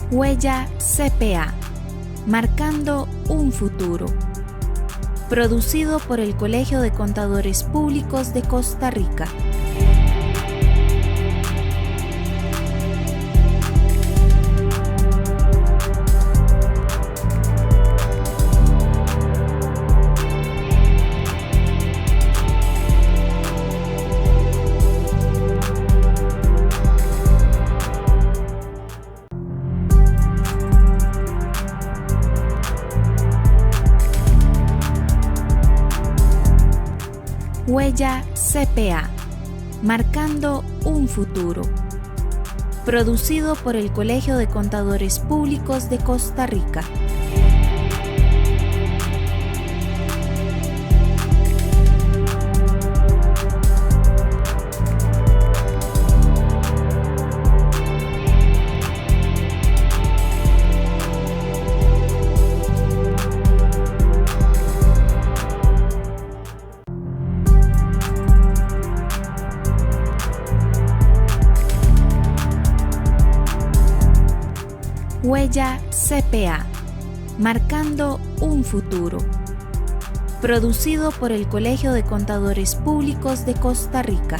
Huella CPA, marcando un futuro. Producido por el Colegio de Contadores Públicos de Costa Rica. Huella CPA, marcando un futuro. Producido por el Colegio de Contadores Públicos de Costa Rica. Huella CPA, marcando un futuro. Producido por el Colegio de Contadores Públicos de Costa Rica.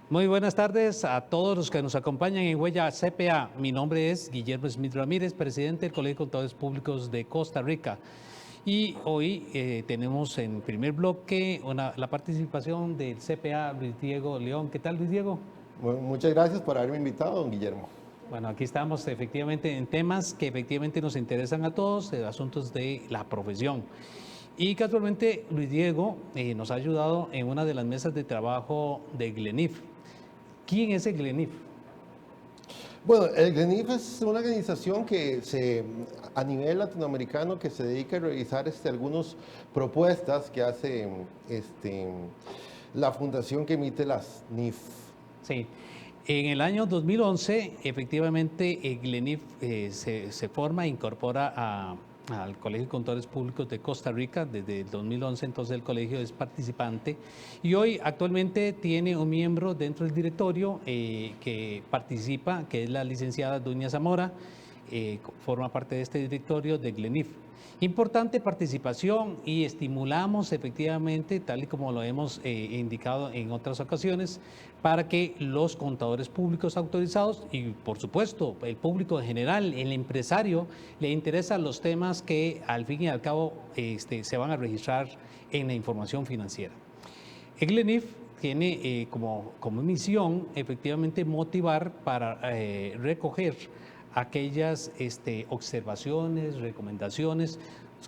Muy buenas tardes a todos los que nos acompañan en Huella CPA. Mi nombre es Guillermo Smith Ramírez, presidente del Colegio de Contadores Públicos de Costa Rica. Y hoy tenemos en primer bloque la participación del CPA Luis Diego León. ¿Qué tal, Luis Diego? Bueno, muchas gracias por haberme invitado, don Guillermo. Bueno, aquí estamos efectivamente en temas que efectivamente nos interesan a todos, asuntos de la profesión. Y casualmente Luis Diego nos ha ayudado en una de las mesas de trabajo de GLENIF. ¿Quién es el GLENIF? Bueno, el GLENIF es una organización a nivel latinoamericano que se dedica a revisar algunas propuestas que hace la fundación que emite las NIF. Sí. En el año 2011, efectivamente, el GLENIF se forma e incorpora al Colegio de Contadores Públicos de Costa Rica. Desde el 2011, entonces, el colegio es participante y hoy actualmente tiene un miembro dentro del directorio que participa, que es la licenciada Dunia Zamora, forma parte de este directorio de GLENIF. Importante participación y estimulamos efectivamente, tal y como lo hemos indicado en otras ocasiones, para que los contadores públicos autorizados y, por supuesto, el público en general, el empresario, le interesan los temas que al fin y al cabo se van a registrar en la información financiera. El GLENIF tiene como misión efectivamente motivar para recoger aquellas observaciones, recomendaciones,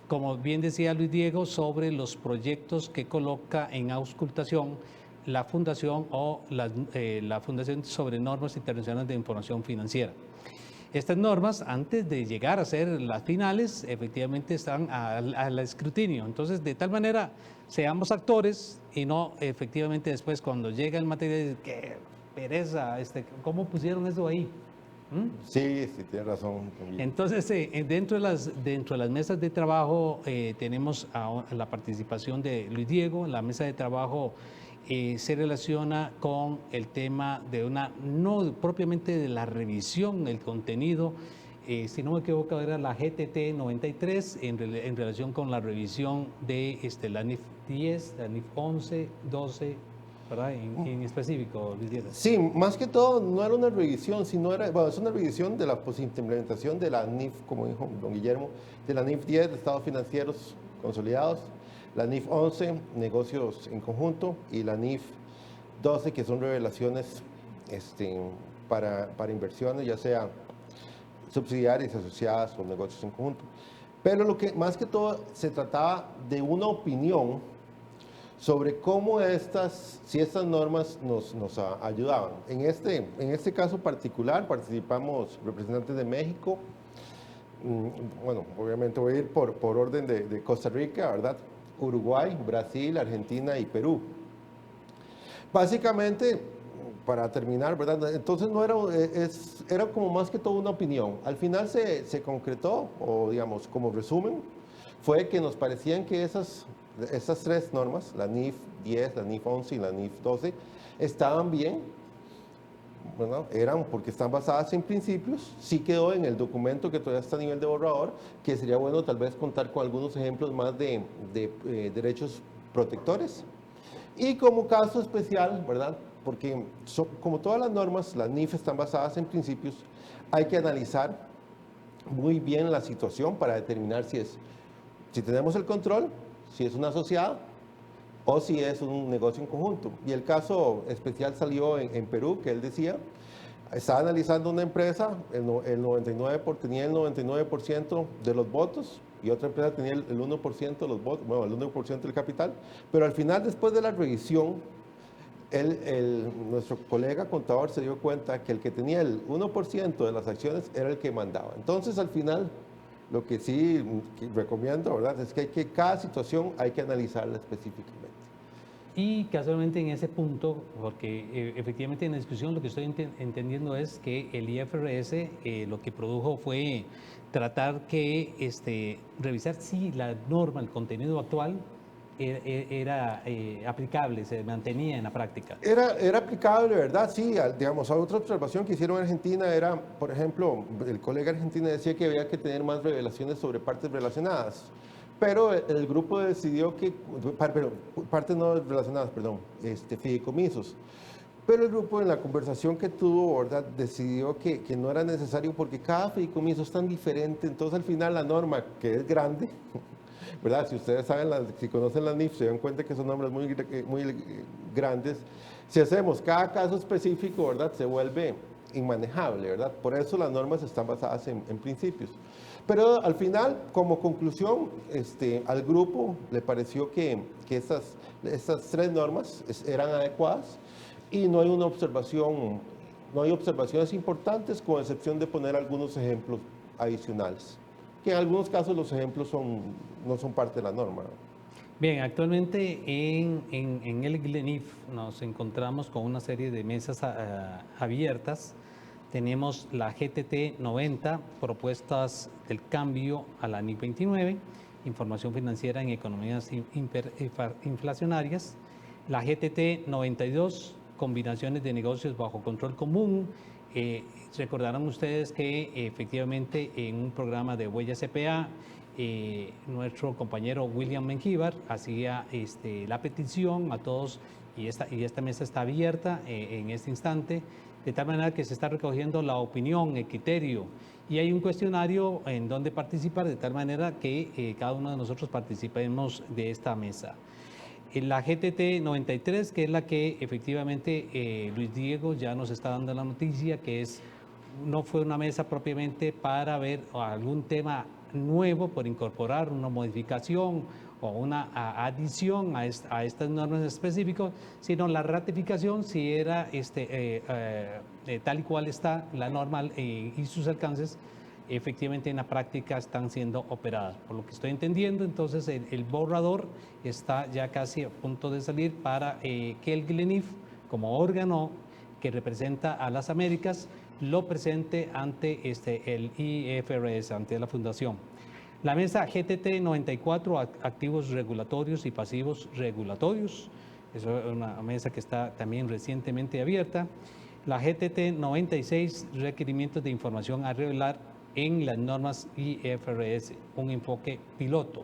como bien decía Luis Diego, sobre los proyectos que coloca en auscultación la Fundación o la Fundación sobre Normas Internacionales de Información Financiera. Estas normas, antes de llegar a ser las finales, efectivamente están al escrutinio. Entonces, de tal manera, seamos actores y no efectivamente después cuando llega el material, qué pereza, ¿cómo pusieron eso ahí? Sí, tiene razón. Entonces, dentro de las mesas de trabajo tenemos la participación de Luis Diego. La mesa de trabajo se relaciona con el tema de no propiamente de la revisión del contenido, si no me equivoco era la GTT 93 en relación con la revisión de la NIF 10, la NIF 11, 12, ¿verdad? En específico, Luis Diego. Sí, más que todo no era una revisión, sino es una revisión de la implementación de la NIF, como dijo don Guillermo, de la NIF 10, de estados financieros consolidados, la NIF 11, negocios en conjunto, y la NIF 12, que son revelaciones para inversiones, ya sea subsidiarias, asociadas o negocios en conjunto. Pero lo que más que todo se trataba de una opinión sobre cómo si estas normas nos ayudaban. En este caso particular participamos representantes de México. Bueno, obviamente voy a ir por orden de Costa Rica, ¿verdad? Uruguay, Brasil, Argentina y Perú. Básicamente, para terminar, ¿verdad? Entonces no era como más que todo una opinión. Al final se concretó, o digamos, como resumen, fue que nos parecían que esas tres normas, la NIF 10, la NIF 11 y la NIF 12, estaban bien. Bueno, eran porque están basadas en principios. Sí quedó en el documento que todavía está a nivel de borrador, que sería bueno tal vez contar con algunos ejemplos más de derechos protectores. Y como caso especial, ¿verdad? Porque como todas las normas, las NIF están basadas en principios, hay que analizar muy bien la situación para determinar si tenemos el control, si es una sociedad o si es un negocio en conjunto. Y el caso especial salió en Perú, que él decía, estaba analizando una empresa, tenía el 99% de los votos, y otra empresa tenía el 1% de los votos, bueno, el 1% del capital, pero al final, después de la revisión, nuestro colega contador se dio cuenta que el que tenía el 1% de las acciones era el que mandaba. Entonces, al final, lo que sí recomiendo, ¿verdad?, es que cada situación hay que analizarla específicamente. Y casualmente en ese punto, porque efectivamente en la discusión lo que estoy entendiendo es que el IFRS lo que produjo fue tratar que revisar si la norma, el contenido actual era aplicable, se mantenía en la práctica. Era aplicable, ¿verdad? Sí, digamos, a otra observación que hicieron en Argentina era, por ejemplo, el colega argentino decía que había que tener más revelaciones sobre partes relacionadas. Pero el grupo decidió que, partes no relacionadas, perdón, fideicomisos. Pero el grupo en la conversación que tuvo, ¿verdad?, decidió que no era necesario porque cada fideicomiso es tan diferente. Entonces al final la norma, que es grande, ¿verdad? Si ustedes saben, si conocen la NIF, se dan cuenta que son nombres muy grandes. Si hacemos cada caso específico, ¿verdad?, se vuelve inmanejable, ¿verdad? Por eso las normas están basadas en principios. Pero al final, como conclusión, al grupo le pareció que estas tres normas eran adecuadas y no hay observaciones importantes, con excepción de poner algunos ejemplos adicionales, que en algunos casos los ejemplos no son parte de la norma, ¿no? Bien, actualmente en el GLENIF nos encontramos con una serie de mesas abiertas. Tenemos la GTT 90, propuestas del cambio a la NIF 29, información financiera en economías inflacionarias. La GTT 92, combinaciones de negocios bajo control común. Recordarán ustedes que efectivamente en un programa de Huella CPA, nuestro compañero William Mengíbar hacía la petición a todos, y esta mesa está abierta en este instante, de tal manera que se está recogiendo la opinión, el criterio, y hay un cuestionario en donde participar, de tal manera que cada uno de nosotros participemos de esta mesa. La GTT 93, que es la que efectivamente Luis Diego ya nos está dando la noticia, que no fue una mesa propiamente para ver algún tema nuevo por incorporar, una modificación o una adición a estas normas específicas, sino la ratificación si era tal y cual está la norma y sus alcances efectivamente en la práctica están siendo operadas. Por lo que estoy entendiendo, entonces el borrador está ya casi a punto de salir para que el GLENIF, como órgano que representa a las Américas, lo presente ante el IFRS, ante la Fundación. La mesa GTT 94, activos regulatorios y pasivos regulatorios. Es una mesa que está también recientemente abierta. La GTT 96, requerimientos de información a revelar en las normas IFRS, un enfoque piloto.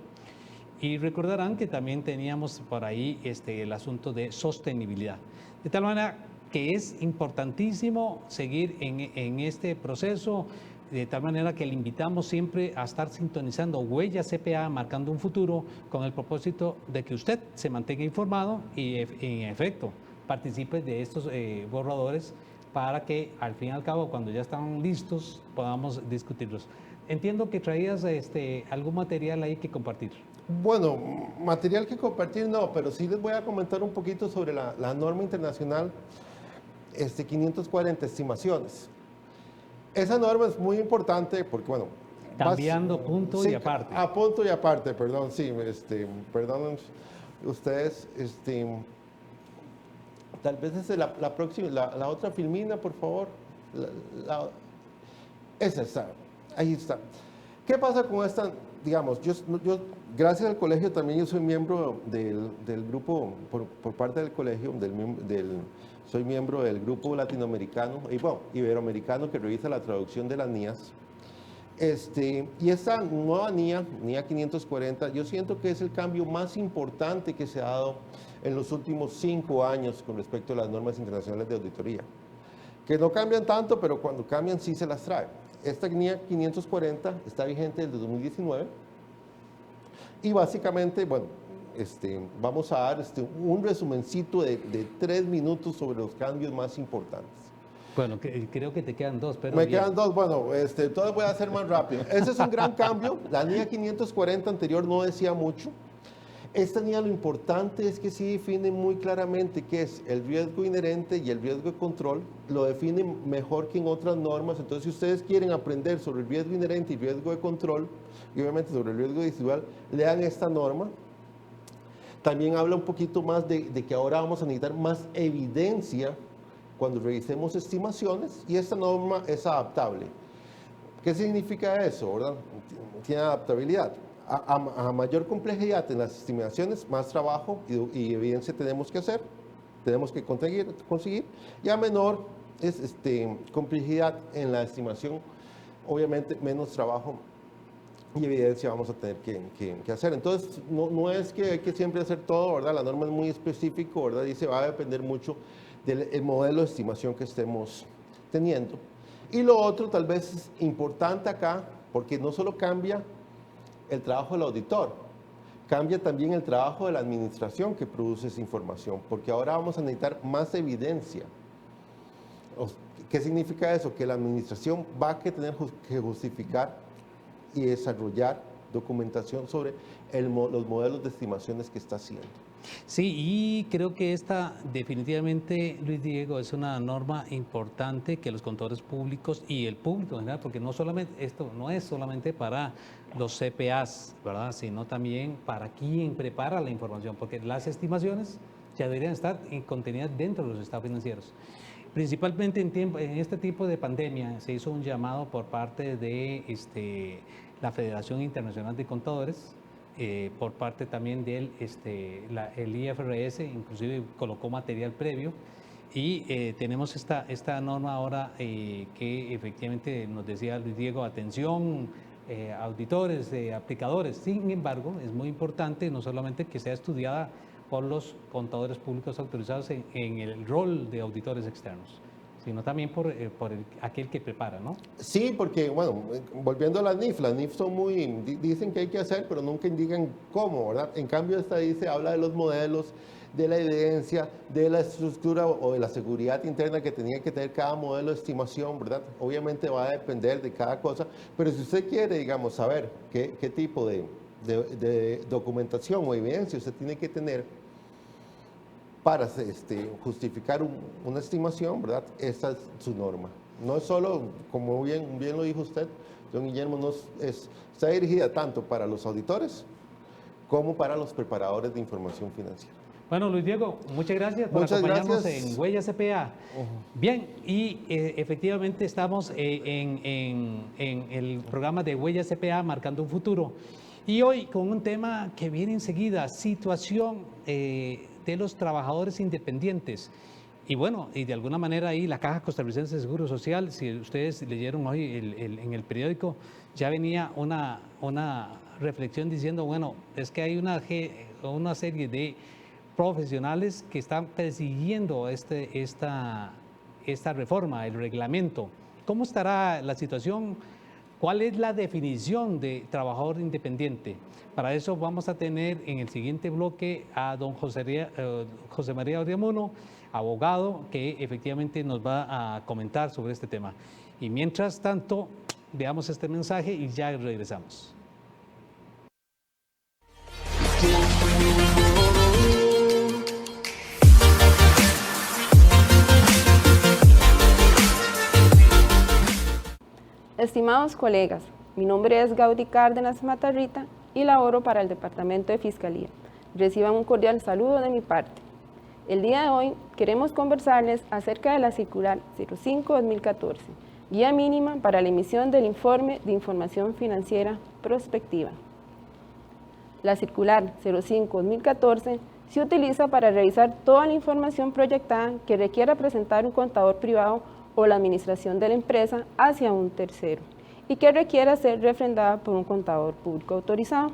Y recordarán que también teníamos por ahí el asunto de sostenibilidad. De tal manera que es importantísimo seguir en este proceso, de tal manera que le invitamos siempre a estar sintonizando Huella CPA, marcando un futuro, con el propósito de que usted se mantenga informado y en efecto participe de estos borradores para que al fin y al cabo, cuando ya están listos, podamos discutirlos. Entiendo que traías algún material ahí que compartir. Bueno, material que compartir no, pero sí les voy a comentar un poquito sobre la norma internacional 540 estimaciones. Esa norma es muy importante porque, bueno... Cambiando punto sí, y aparte. A punto y aparte, perdón, sí, perdonen ustedes, tal vez es la próxima, la otra filmina, por favor. Esa está, ahí está. ¿Qué pasa con esta? Digamos, yo gracias al colegio también yo soy miembro del grupo, por parte del colegio, soy miembro del grupo latinoamericano, y bueno, iberoamericano que revisa la traducción de las NIAs. Y esta nueva NIA 540, yo siento que es el cambio más importante que se ha dado en los últimos 5 años con respecto a las normas internacionales de auditoría. Que no cambian tanto, pero cuando cambian sí se las trae. Esta NIA 540 está vigente desde 2019 y básicamente, bueno, vamos a dar un resumencito de 3 minutos sobre los cambios más importantes. Bueno, creo que te quedan 2, pero me quedan 2, bueno, todo voy a hacer más rápido. Ese es un gran cambio. La NIA 540 anterior no decía mucho. Esta NIA lo importante es que sí define muy claramente qué es el riesgo inherente y el riesgo de control. Lo define mejor que en otras normas. Entonces, si ustedes quieren aprender sobre el riesgo inherente y riesgo de control, y obviamente sobre el riesgo residual, lean esta norma. También habla un poquito más de que ahora vamos a necesitar más evidencia cuando revisemos estimaciones, y esta norma es adaptable. ¿Qué significa eso, verdad? Tiene adaptabilidad. A mayor complejidad en las estimaciones, más trabajo y evidencia tenemos que hacer, tenemos que conseguir, y a menor complejidad en la estimación, obviamente menos trabajo y evidencia vamos a tener que hacer. Entonces, no es que hay que siempre hacer todo, ¿verdad? La norma es muy específico, ¿verdad? Dice, va a depender mucho del modelo de estimación que estemos teniendo. Y lo otro tal vez es importante acá, porque no solo cambia el trabajo del auditor, cambia también el trabajo de la administración que produce esa información, porque ahora vamos a necesitar más evidencia. ¿Qué significa eso? Que la administración va a tener que justificar y desarrollar documentación sobre los modelos de estimaciones que está haciendo. Sí, y creo que esta definitivamente, Luis Diego, es una norma importante que los contadores públicos y el público en general, porque no solamente esto no es solamente para los CPAs, ¿verdad?, sino también para quien prepara la información, porque las estimaciones ya deberían estar contenidas dentro de los estados financieros. Principalmente en este tipo de pandemia se hizo un llamado por parte de la Federación Internacional de Contadores, por parte también del el IFRS, inclusive colocó material previo, y tenemos esta norma ahora que efectivamente nos decía Luis Diego, atención, auditores, aplicadores. Sin embargo, es muy importante no solamente que sea estudiada por los contadores públicos autorizados en el rol de auditores externos, sino también por aquel que prepara, ¿no? Sí, porque, bueno, volviendo a las NIF son dicen que hay que hacer, pero nunca indican cómo, ¿verdad? En cambio, esta habla de los modelos, de la evidencia, de la estructura o de la seguridad interna que tenía que tener cada modelo de estimación, ¿verdad? Obviamente va a depender de cada cosa, pero si usted quiere, digamos, saber qué tipo de documentación o evidencia usted tiene que tener para justificar una estimación, ¿verdad? Esta es su norma. No es solo, como bien lo dijo usted, don Guillermo, está dirigida tanto para los auditores como para los preparadores de información financiera. Bueno, Luis Diego, muchas gracias por acompañarnos en Huella CPA. Bien, y efectivamente estamos en el programa de Huella CPA, Marcando un Futuro. Y hoy con un tema que viene enseguida, situación de los trabajadores independientes. Y bueno, y de alguna manera ahí la Caja Costarricense de Seguro Social, si ustedes leyeron hoy en el periódico, ya venía una reflexión diciendo, bueno, es que hay una serie de profesionales que están persiguiendo esta reforma, el reglamento. ¿Cómo estará la situación? ¿Cuál es la definición de trabajador independiente? Para eso vamos a tener en el siguiente bloque a don José María Oriamuno, abogado, que efectivamente nos va a comentar sobre este tema. Y mientras tanto, veamos este mensaje y ya regresamos. Estimados colegas, mi nombre es Gaudí Cárdenas Matarrita y laboro para el Departamento de Fiscalía. Reciban un cordial saludo de mi parte. El día de hoy queremos conversarles acerca de la circular 05-2014, guía mínima para la emisión del informe de información financiera prospectiva. La circular 05-2014 se utiliza para revisar toda la información proyectada que requiera presentar un contador privado o la administración de la empresa hacia un tercero y que requiera ser refrendada por un contador público autorizado.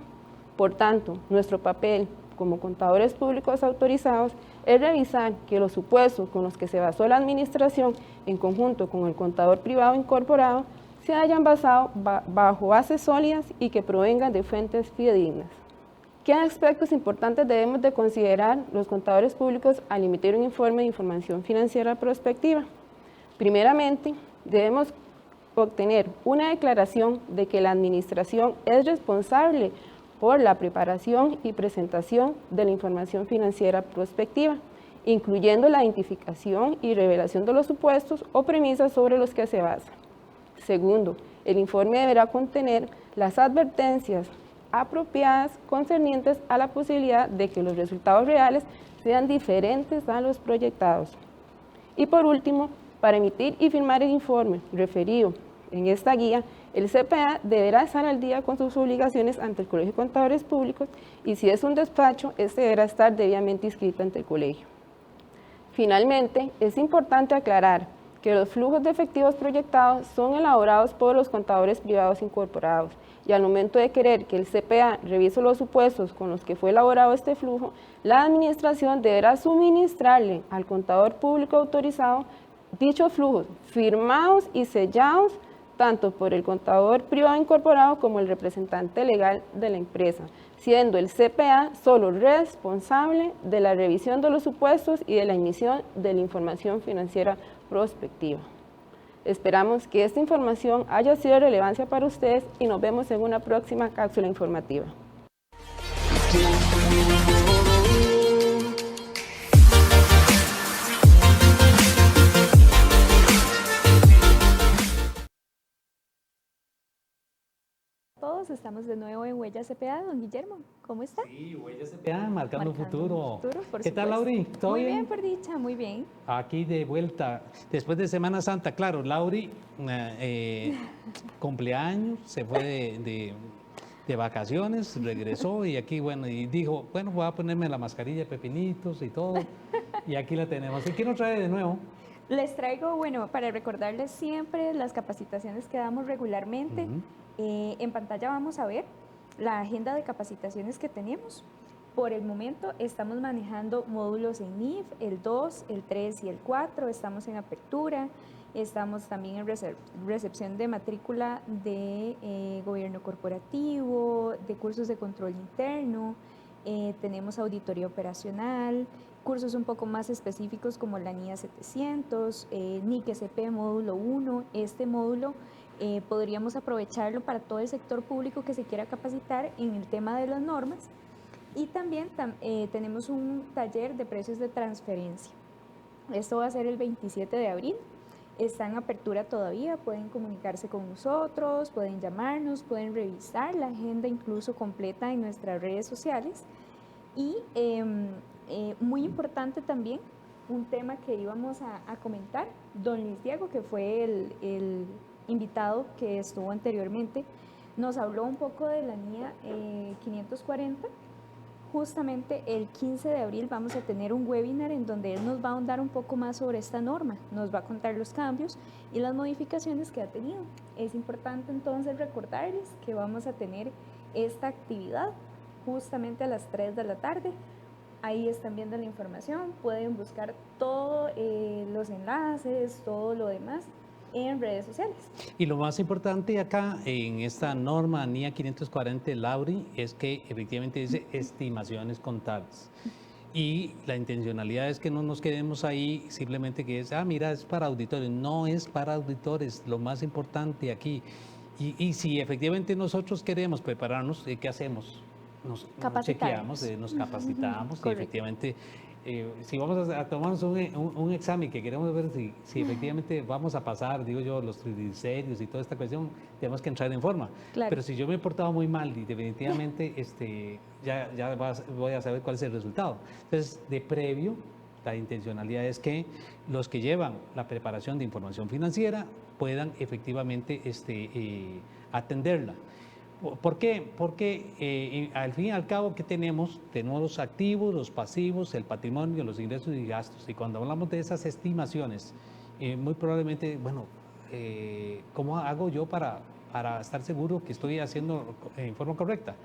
Por tanto, nuestro papel como contadores públicos autorizados es revisar que los supuestos con los que se basó la administración en conjunto con el contador privado incorporado se hayan basado bajo bases sólidas y que provengan de fuentes fidedignas. ¿Qué aspectos importantes debemos de considerar los contadores públicos al emitir un informe de información financiera prospectiva? Primeramente, debemos obtener una declaración de que la administración es responsable por la preparación y presentación de la información financiera prospectiva, incluyendo la identificación y revelación de los supuestos o premisas sobre los que se basa. Segundo, el informe deberá contener las advertencias apropiadas concernientes a la posibilidad de que los resultados reales sean diferentes a los proyectados. Y por último, para emitir y firmar el informe referido en esta guía, el CPA deberá estar al día con sus obligaciones ante el Colegio de Contadores Públicos y si es un despacho, este deberá estar debidamente inscrito ante el colegio. Finalmente, es importante aclarar que los flujos de efectivos proyectados son elaborados por los contadores privados incorporados y al momento de querer que el CPA revise los supuestos con los que fue elaborado este flujo, la administración deberá suministrarle al contador público autorizado dichos flujos firmados y sellados tanto por el contador privado incorporado como el representante legal de la empresa, siendo el CPA solo responsable de la revisión de los supuestos y de la emisión de la información financiera prospectiva. Esperamos que esta información haya sido de relevancia para ustedes y nos vemos en una próxima cápsula informativa. Todos estamos de nuevo en Huella CPA, don Guillermo, ¿cómo está? Sí, Huella CPA, marcando futuro. Por ¿Qué tal, supuesto. Lauri? ¿Todo Muy bien? bien, por dicha, muy bien. Aquí de vuelta, después de Semana Santa, claro, Lauri, cumpleaños, se fue de vacaciones, regresó y aquí, bueno, y dijo, bueno, voy a ponerme la mascarilla de pepinitos y todo, y aquí la tenemos. ¿Y qué nos trae de nuevo? Les traigo, bueno, para recordarles siempre las capacitaciones que damos regularmente. En pantalla vamos a ver la agenda de capacitaciones que tenemos. Por el momento estamos manejando módulos en NIF, el 2, el 3 y el 4, estamos en apertura, estamos también en recepción de matrícula de gobierno corporativo, de cursos de control interno, tenemos auditoría operacional, cursos un poco más específicos como la NIA 700, NIC-SP módulo 1, este módulo podríamos aprovecharlo para todo el sector público que se quiera capacitar en el tema de las normas. Y también tenemos un taller de precios de transferencia. Esto va a ser el 27 de abril. Está en apertura todavía, pueden comunicarse con nosotros, pueden llamarnos, pueden revisar la agenda incluso completa en nuestras redes sociales. Y muy importante también, un tema que íbamos a comentar, don Luis Diego, que fue el invitado que estuvo anteriormente, nos habló un poco de la NIA 540. Justamente el 15 de abril vamos a tener un webinar en donde él nos va a ahondar un poco más sobre esta norma, nos va a contar los cambios y las modificaciones que ha tenido. Es importante entonces recordarles que vamos a tener esta actividad justamente a las 3 de la tarde. Ahí están viendo la información, pueden buscar todos los enlaces, todo lo demás. en redes sociales. Y lo más importante acá en esta norma NIA 540, Lauri, es que efectivamente dice estimaciones contables. Y la intencionalidad es que no nos quedemos ahí simplemente que es, mira, es para auditores. No es para auditores, lo más importante aquí. Y si efectivamente nosotros queremos prepararnos, ¿qué hacemos? Nos chequeamos, nos capacitamos y efectivamente, si vamos a tomarnos un examen que queremos ver si efectivamente vamos a pasar, digo yo, los triglicéridos y toda esta cuestión, tenemos que entrar en forma. Claro. Pero si yo me he portado muy mal y definitivamente ya voy a saber cuál es el resultado. Entonces, de previo, la intencionalidad es que los que llevan la preparación de información financiera puedan efectivamente atenderla. ¿Por qué? Porque al fin y al cabo, ¿qué tenemos? Tenemos los activos, los pasivos, el patrimonio, los ingresos y gastos. Y cuando hablamos de esas estimaciones, muy probablemente, bueno, ¿cómo hago yo para estar seguro que estoy haciendo en forma correcta?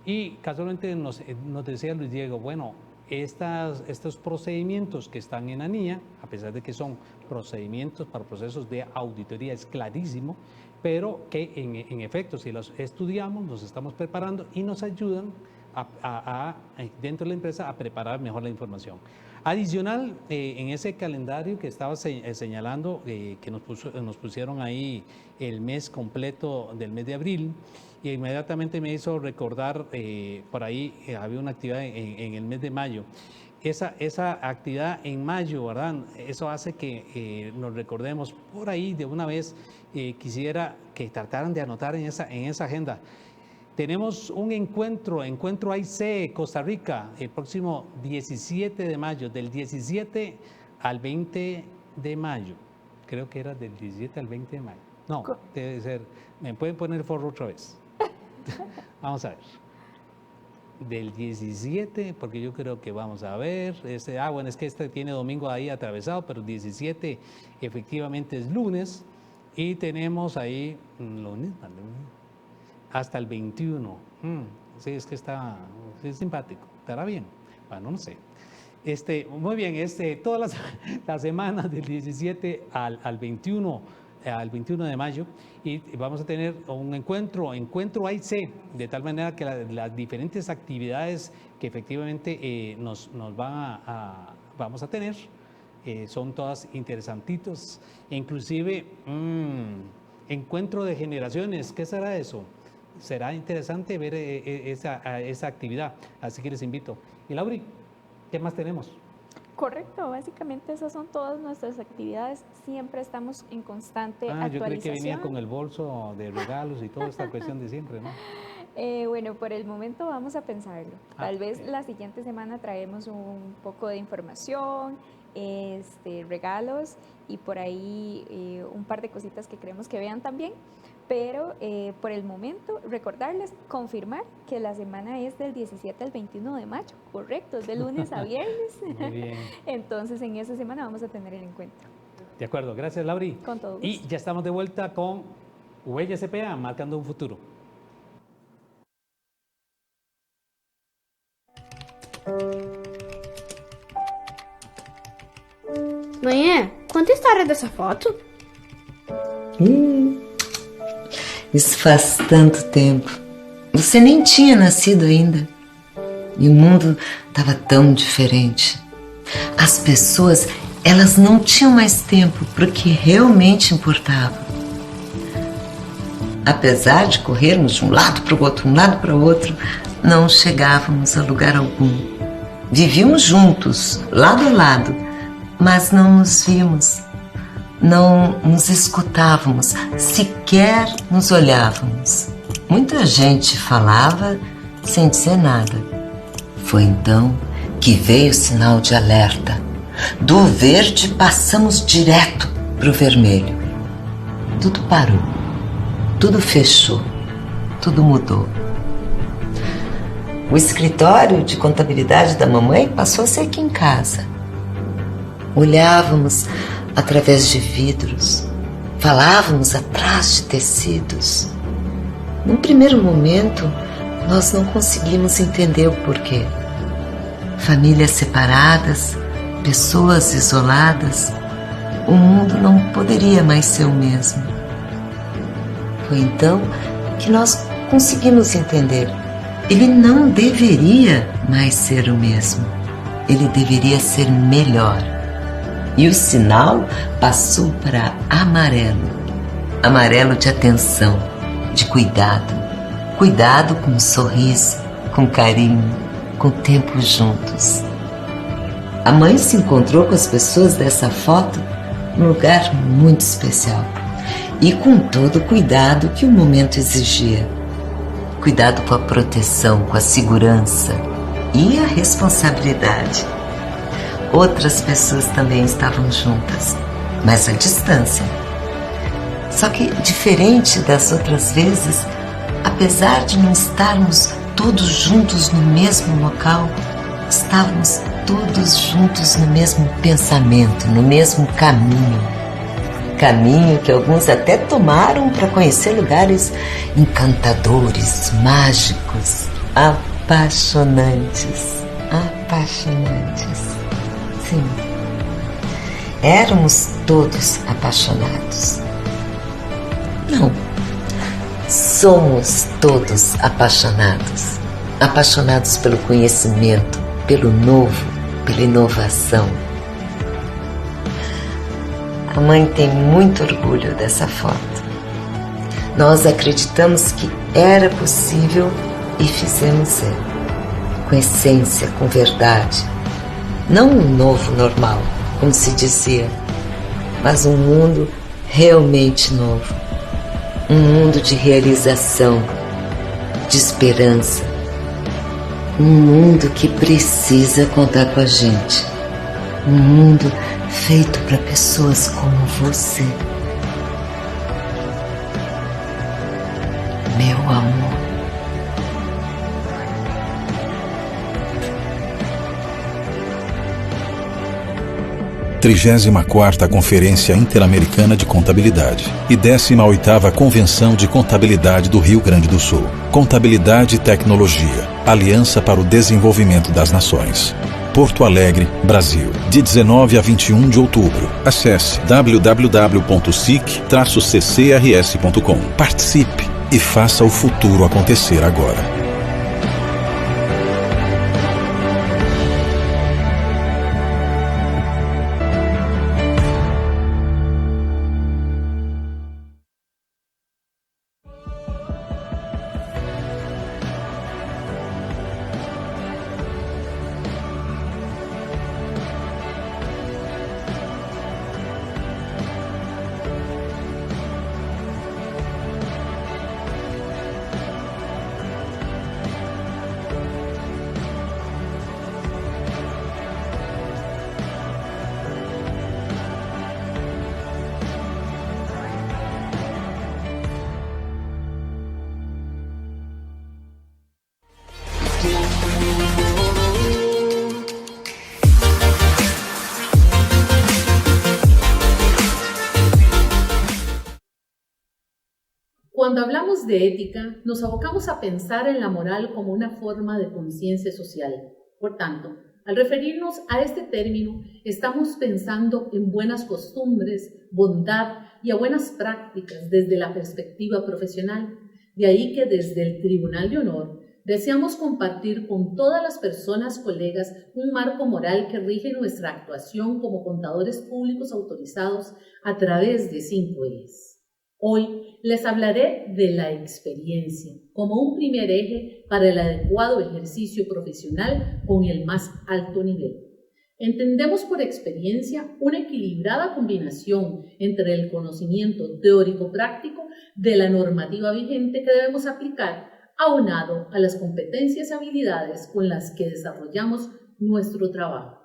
Y casualmente nos decía Luis Diego, bueno, estos procedimientos que están en ANIA, a pesar de que son procedimientos para procesos de auditoría, es clarísimo, pero que en efecto, si los estudiamos, nos estamos preparando y nos ayudan dentro de la empresa a preparar mejor la información. Adicional, en ese calendario que estaba señalando, que nos pusieron ahí el mes completo del mes de abril, y inmediatamente me hizo recordar, por ahí había una actividad en el mes de mayo. Esa actividad en mayo, ¿verdad? Eso hace que nos recordemos por ahí de una vez. Quisiera que trataran de anotar en esa agenda. Tenemos un encuentro AIC Costa Rica, el próximo 17 de mayo, del 17 al 20 de mayo. Creo que era del 17 al 20 de mayo. No, debe ser. ¿Me pueden poner el foro otra vez? Vamos a ver. Del 17, porque yo creo que vamos a ver. Bueno, es que este tiene domingo ahí atravesado, pero 17 efectivamente es lunes. Y tenemos ahí lunes hasta el 21. Sí, es que es simpático. ¿Estará bien? Bueno, no sé. Muy bien, todas las semanas del 17 al 21 de mayo, y vamos a tener un encuentro AIC, de tal manera que las diferentes actividades que efectivamente vamos a tener son todas interesantitos, inclusive encuentro de generaciones. ¿Qué será eso? Será interesante ver esa actividad, así que les invito. Y Lauri, ¿qué más tenemos? Correcto, básicamente esas son todas nuestras actividades, siempre estamos en constante actualización. Yo creí que venía con el bolso de regalos y toda esta cuestión de siempre, ¿no? Bueno, por el momento vamos a pensarlo. Tal vez la siguiente semana traemos un poco de información, regalos y por ahí un par de cositas que queremos que vean también. Pero por el momento, recordarles, confirmar que la semana es del 17 al 21 de mayo, correcto, es de lunes a viernes. Muy bien. Entonces, en esa semana vamos a tener el encuentro. De acuerdo, gracias Lauri. Con todo gusto. Y ya estamos de vuelta con Huella CPA, marcando un futuro. Mãe, conta a história dessa foto. Isso faz tanto tempo. Você nem tinha nascido ainda. E o mundo estava tão diferente. As pessoas, elas não tinham mais tempo para o que realmente importava. Apesar de corrermos de um lado para o outro, não chegávamos a lugar algum. Vivíamos juntos, lado a lado, mas não nos víamos. Não nos escutávamos, sequer nos olhávamos. Muita gente falava sem dizer nada. Foi então que veio o sinal de alerta. Do verde passamos direto para o vermelho. Tudo parou, tudo fechou, tudo mudou. O escritório de contabilidade da mamãe passou a ser aqui em casa. Olhávamos através de vidros, falávamos atrás de tecidos. Num primeiro momento, nós não conseguimos entender o porquê. Famílias separadas, pessoas isoladas, o mundo não poderia mais ser o mesmo. Foi então que nós conseguimos entender. Ele não deveria mais ser o mesmo. Ele deveria ser melhor. E o sinal passou para amarelo. Amarelo de atenção, de cuidado. Cuidado com um sorriso, com carinho, com tempo juntos. A mãe se encontrou com as pessoas dessa foto num lugar muito especial e com todo o cuidado que o momento exigia. Cuidado com a proteção, com a segurança e a responsabilidade. Outras pessoas também estavam juntas, mas à distância. Só que, diferente das outras vezes, apesar de não estarmos todos juntos no mesmo local, estávamos todos juntos no mesmo pensamento, no mesmo caminho. Caminho que alguns até tomaram para conhecer lugares encantadores, mágicos, apaixonantes. Apaixonantes. Sim. Éramos todos apaixonados. Não. Somos todos apaixonados. Apaixonados pelo conhecimento, pelo novo, pela inovação. A mãe tem muito orgulho dessa foto. Nós acreditamos que era possível e fizemos ser. Com essência, com verdade. Não um novo normal, como se dizia, mas um mundo realmente novo. Um mundo de realização, de esperança. Um mundo que precisa contar com a gente. Um mundo feito para pessoas como você. Meu amor. Trigésima quarta Conferência Interamericana de Contabilidade e 18ª Convenção de Contabilidade do Rio Grande do Sul. Contabilidade e Tecnologia, Aliança para o Desenvolvimento das Nações. Porto Alegre, Brasil, de 19 a 21 de outubro. Acesse www.sic-ccrs.com. Participe e faça o futuro acontecer agora. Cuando hablamos de ética, nos abocamos a pensar en la moral como una forma de conciencia social. Por tanto, al referirnos a este término, estamos pensando en buenas costumbres, bondad y a buenas prácticas desde la perspectiva profesional. De ahí que desde el Tribunal de Honor deseamos compartir con todas las personas colegas un marco moral que rige nuestra actuación como contadores públicos autorizados a través de 5 ejes. Hoy les hablaré de la experiencia como un primer eje para el adecuado ejercicio profesional con el más alto nivel. Entendemos por experiencia una equilibrada combinación entre el conocimiento teórico-práctico de la normativa vigente que debemos aplicar, aunado a las competencias y habilidades con las que desarrollamos nuestro trabajo.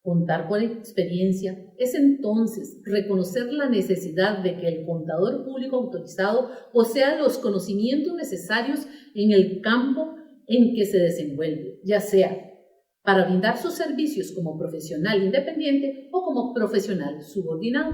Contar por experiencia es entonces reconocer la necesidad de que el contador público autorizado posea los conocimientos necesarios en el campo en que se desenvuelve, ya sea para brindar sus servicios como profesional independiente o como profesional subordinado.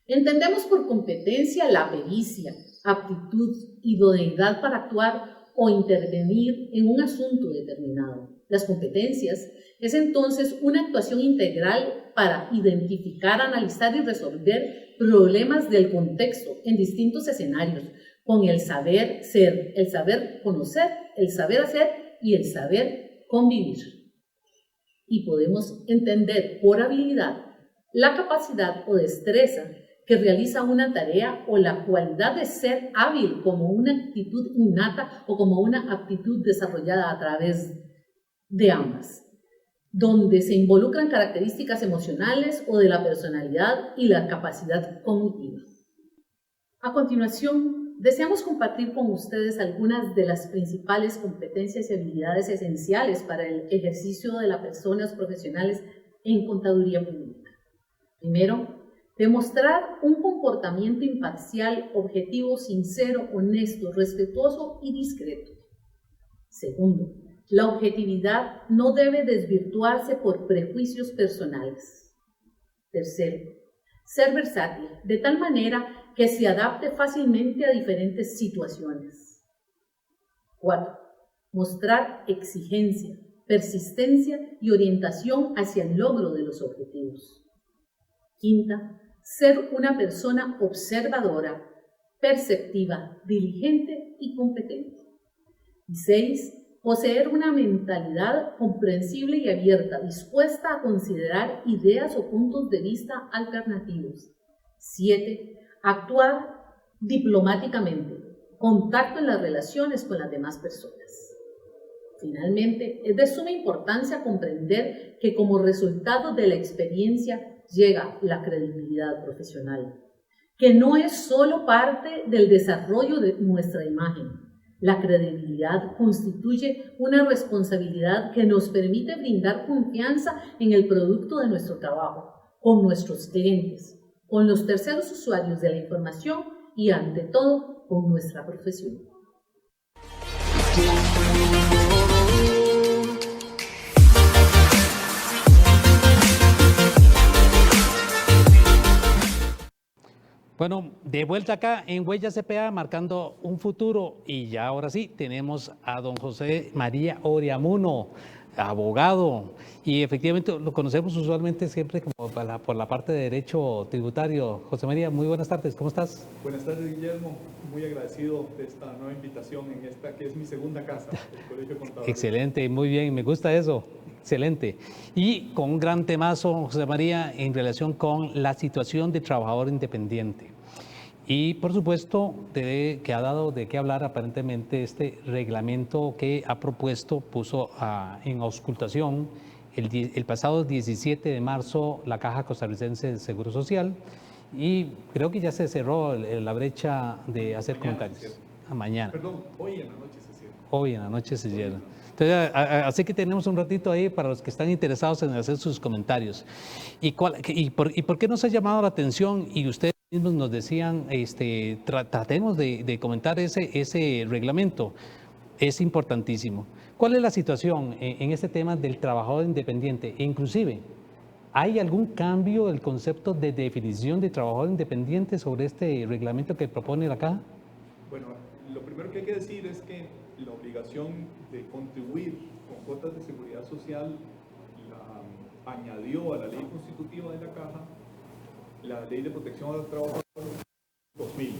Entendemos por competencia la pericia, aptitud, idoneidad para actuar o intervenir en un asunto determinado. Las competencias es entonces una actuación integral para identificar, analizar y resolver problemas del contexto en distintos escenarios, con el saber ser, el saber conocer, el saber hacer y el saber convivir. Y podemos entender por habilidad la capacidad o destreza que realiza una tarea o la cualidad de ser hábil como una actitud innata o como una aptitud desarrollada a través de ambas, donde se involucran características emocionales o de la personalidad y la capacidad cognitiva. A continuación, deseamos compartir con ustedes algunas de las principales competencias y habilidades esenciales para el ejercicio de las personas profesionales en contaduría pública. Primero, demostrar un comportamiento imparcial, objetivo, sincero, honesto, respetuoso y discreto. Segundo, la objetividad no debe desvirtuarse por prejuicios personales. Tercero, ser versátil, de tal manera que se adapte fácilmente a diferentes situaciones. Cuatro, mostrar exigencia, persistencia y orientación hacia el logro de los objetivos. Quinta, ser una persona observadora, perceptiva, diligente y competente. Y 6, poseer una mentalidad comprensible y abierta, dispuesta a considerar ideas o puntos de vista alternativos. 7, actuar diplomáticamente, contacto en las relaciones con las demás personas. Finalmente, es de suma importancia comprender que como resultado de la experiencia llega la credibilidad profesional, que no es solo parte del desarrollo de nuestra imagen. La credibilidad constituye una responsabilidad que nos permite brindar confianza en el producto de nuestro trabajo, con nuestros clientes, con los terceros usuarios de la información y, ante todo, con nuestra profesión. Bueno, de vuelta acá en Huella CPA, marcando un futuro, y ya ahora sí, tenemos a don José María Oriamuno, abogado, y efectivamente lo conocemos usualmente siempre como por la parte de derecho tributario. José María, muy buenas tardes, ¿cómo estás? Buenas tardes, Guillermo, muy agradecido de esta nueva invitación en esta que es mi segunda casa, el Colegio de Contadores. Excelente, muy bien, me gusta eso, excelente. Y con un gran temazo, José María, en relación con la situación de trabajador independiente. Y por supuesto, que ha dado de qué hablar aparentemente este reglamento que ha propuesto, puso en auscultación el pasado 17 de marzo la Caja Costarricense de Seguro Social, y creo que ya se cerró la brecha de hacer comentarios. Mañana. Perdón, hoy en la noche se cierra. Hoy en la noche se cierra. Entonces, así que tenemos un ratito ahí para los que están interesados en hacer sus comentarios. ¿Y por qué nos ha llamado la atención? Y ustedes mismos nos decían, tratemos de comentar ese reglamento. Es importantísimo. ¿Cuál es la situación en este tema del trabajador independiente? E inclusive, ¿hay algún cambio del concepto de definición de trabajador independiente sobre este reglamento que propone la Caja? Bueno, lo primero que hay que decir es que la obligación de contribuir con cuotas de seguridad social la añadió a la ley constitutiva de la Caja la Ley de Protección al Trabajador 2000,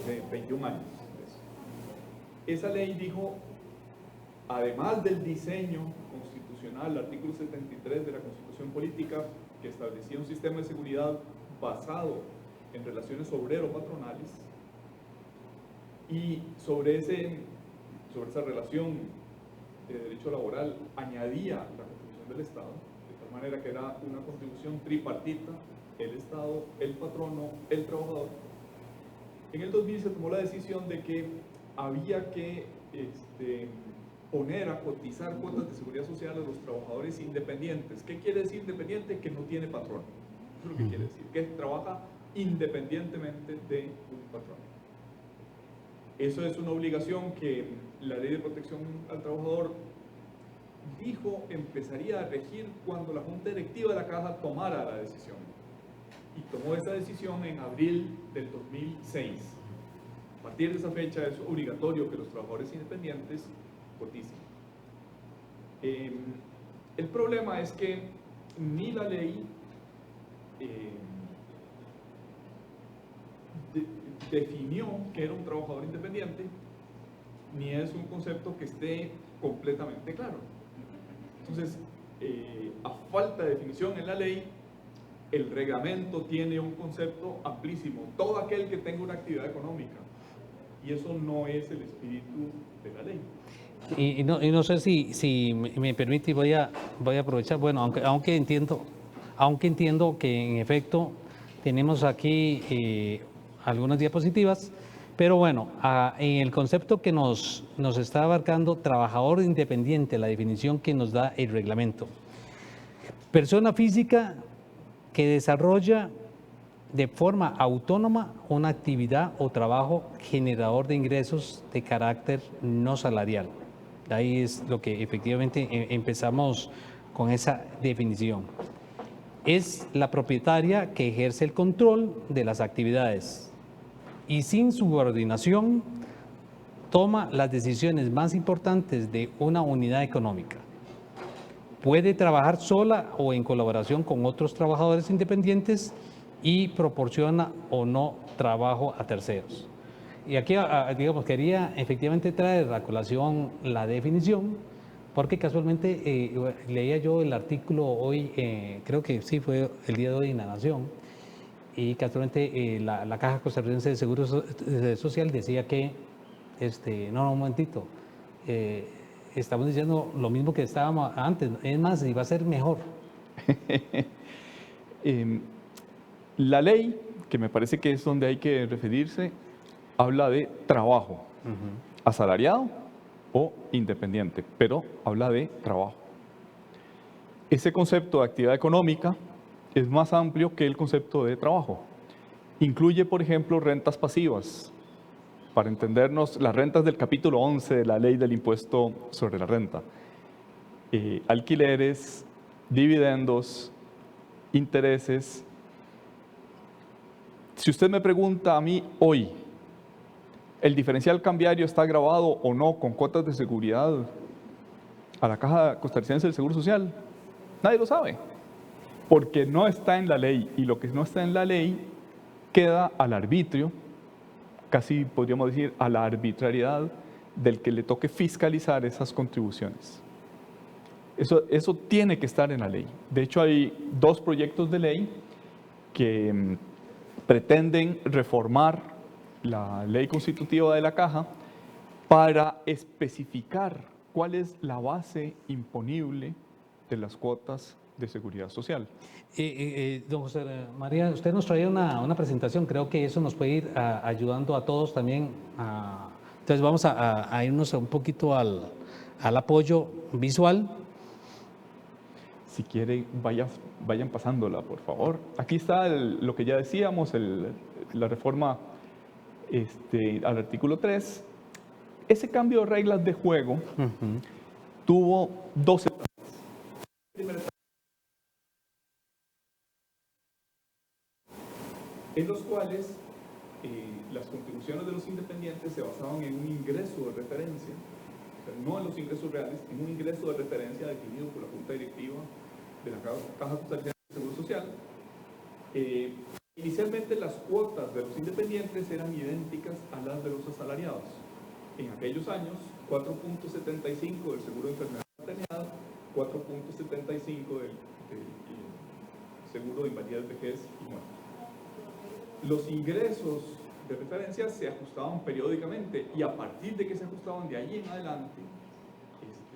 de 21 años. Esa ley dijo, además del diseño constitucional, el artículo 73 de la Constitución Política, que establecía un sistema de seguridad basado en relaciones obrero-patronales, y sobre esa relación de derecho laboral añadía la contribución del Estado, de tal manera que era una contribución tripartita, el Estado, el patrono, el trabajador. En el 2000 se tomó la decisión de que había que poner a cotizar cuotas de seguridad social a los trabajadores independientes. ¿Qué quiere decir independiente? Que no tiene patrón. Eso es lo que quiere decir, que trabaja independientemente de un patrón. Eso es una obligación que la Ley de Protección al Trabajador dijo empezaría a regir cuando la Junta Directiva de la Caja tomara la decisión. Y tomó esa decisión en abril del 2006. A partir de esa fecha es obligatorio que los trabajadores independientes coticen. El problema es que ni la ley definió que era un trabajador independiente, ni es un concepto que esté completamente claro. Entonces, a falta de definición en la ley, el reglamento tiene un concepto amplísimo, todo aquel que tenga una actividad económica, y eso no es el espíritu de la ley. Y no sé si me permite, y voy a aprovechar, bueno, aunque entiendo que en efecto tenemos aquí algunas diapositivas, pero bueno, en el concepto que nos está abarcando, trabajador independiente, la definición que nos da el reglamento. Persona física que desarrolla de forma autónoma una actividad o trabajo generador de ingresos de carácter no salarial. Ahí es lo que efectivamente empezamos con esa definición. Es la propietaria que ejerce el control de las actividades y sin subordinación toma las decisiones más importantes de una unidad económica. Puede trabajar sola o en colaboración con otros trabajadores independientes y proporciona o no trabajo a terceros. Y aquí, digamos, quería efectivamente traer a colación la definición, porque casualmente leía yo el artículo hoy, creo que sí fue el día de hoy en La Nación, y casualmente la Caja Costarricense de Seguro Social decía que, no, un momentito, estamos diciendo lo mismo que estábamos antes, es más, y va a ser mejor. La ley, que me parece que es donde hay que referirse, habla de trabajo, asalariado o independiente, pero habla de trabajo. Ese concepto de actividad económica es más amplio que el concepto de trabajo. Incluye, por ejemplo, rentas pasivas. Para entendernos, las rentas del capítulo 11 de la ley del impuesto sobre la renta. Alquileres, dividendos, intereses. Si usted me pregunta a mí hoy, ¿el diferencial cambiario está grabado o no con cuotas de seguridad a la Caja Costarricense del Seguro Social? Nadie lo sabe, porque no está en la ley, y lo que no está en la ley queda al arbitrio, casi podríamos decir a la arbitrariedad del que le toque fiscalizar esas contribuciones. Eso tiene que estar en la ley. De hecho, hay 2 proyectos de ley que pretenden reformar la ley constitutiva de la Caja para especificar cuál es la base imponible de las cuotas de seguridad social. Don José María, usted nos traía una presentación, creo que eso nos puede ir ayudando a todos también. Entonces vamos a irnos un poquito al apoyo visual. Si quiere, vayan pasándola, por favor. Aquí está lo que ya decíamos, la reforma al artículo 3. Ese cambio de reglas de juego tuvo 2 etapas. En los cuales las contribuciones de los independientes se basaban en un ingreso de referencia, o sea, no en los ingresos reales, en un ingreso de referencia definido por la Junta Directiva de la Caja Costarricense de Seguro Social. Inicialmente las cuotas de los independientes eran idénticas a las de los asalariados. En aquellos años, 4.75 del seguro de enfermedad y maternidad, 4.75 del seguro de invalidez, vejez y muerte. Los ingresos de referencia se ajustaban periódicamente, y a partir de que se ajustaban de ahí en adelante,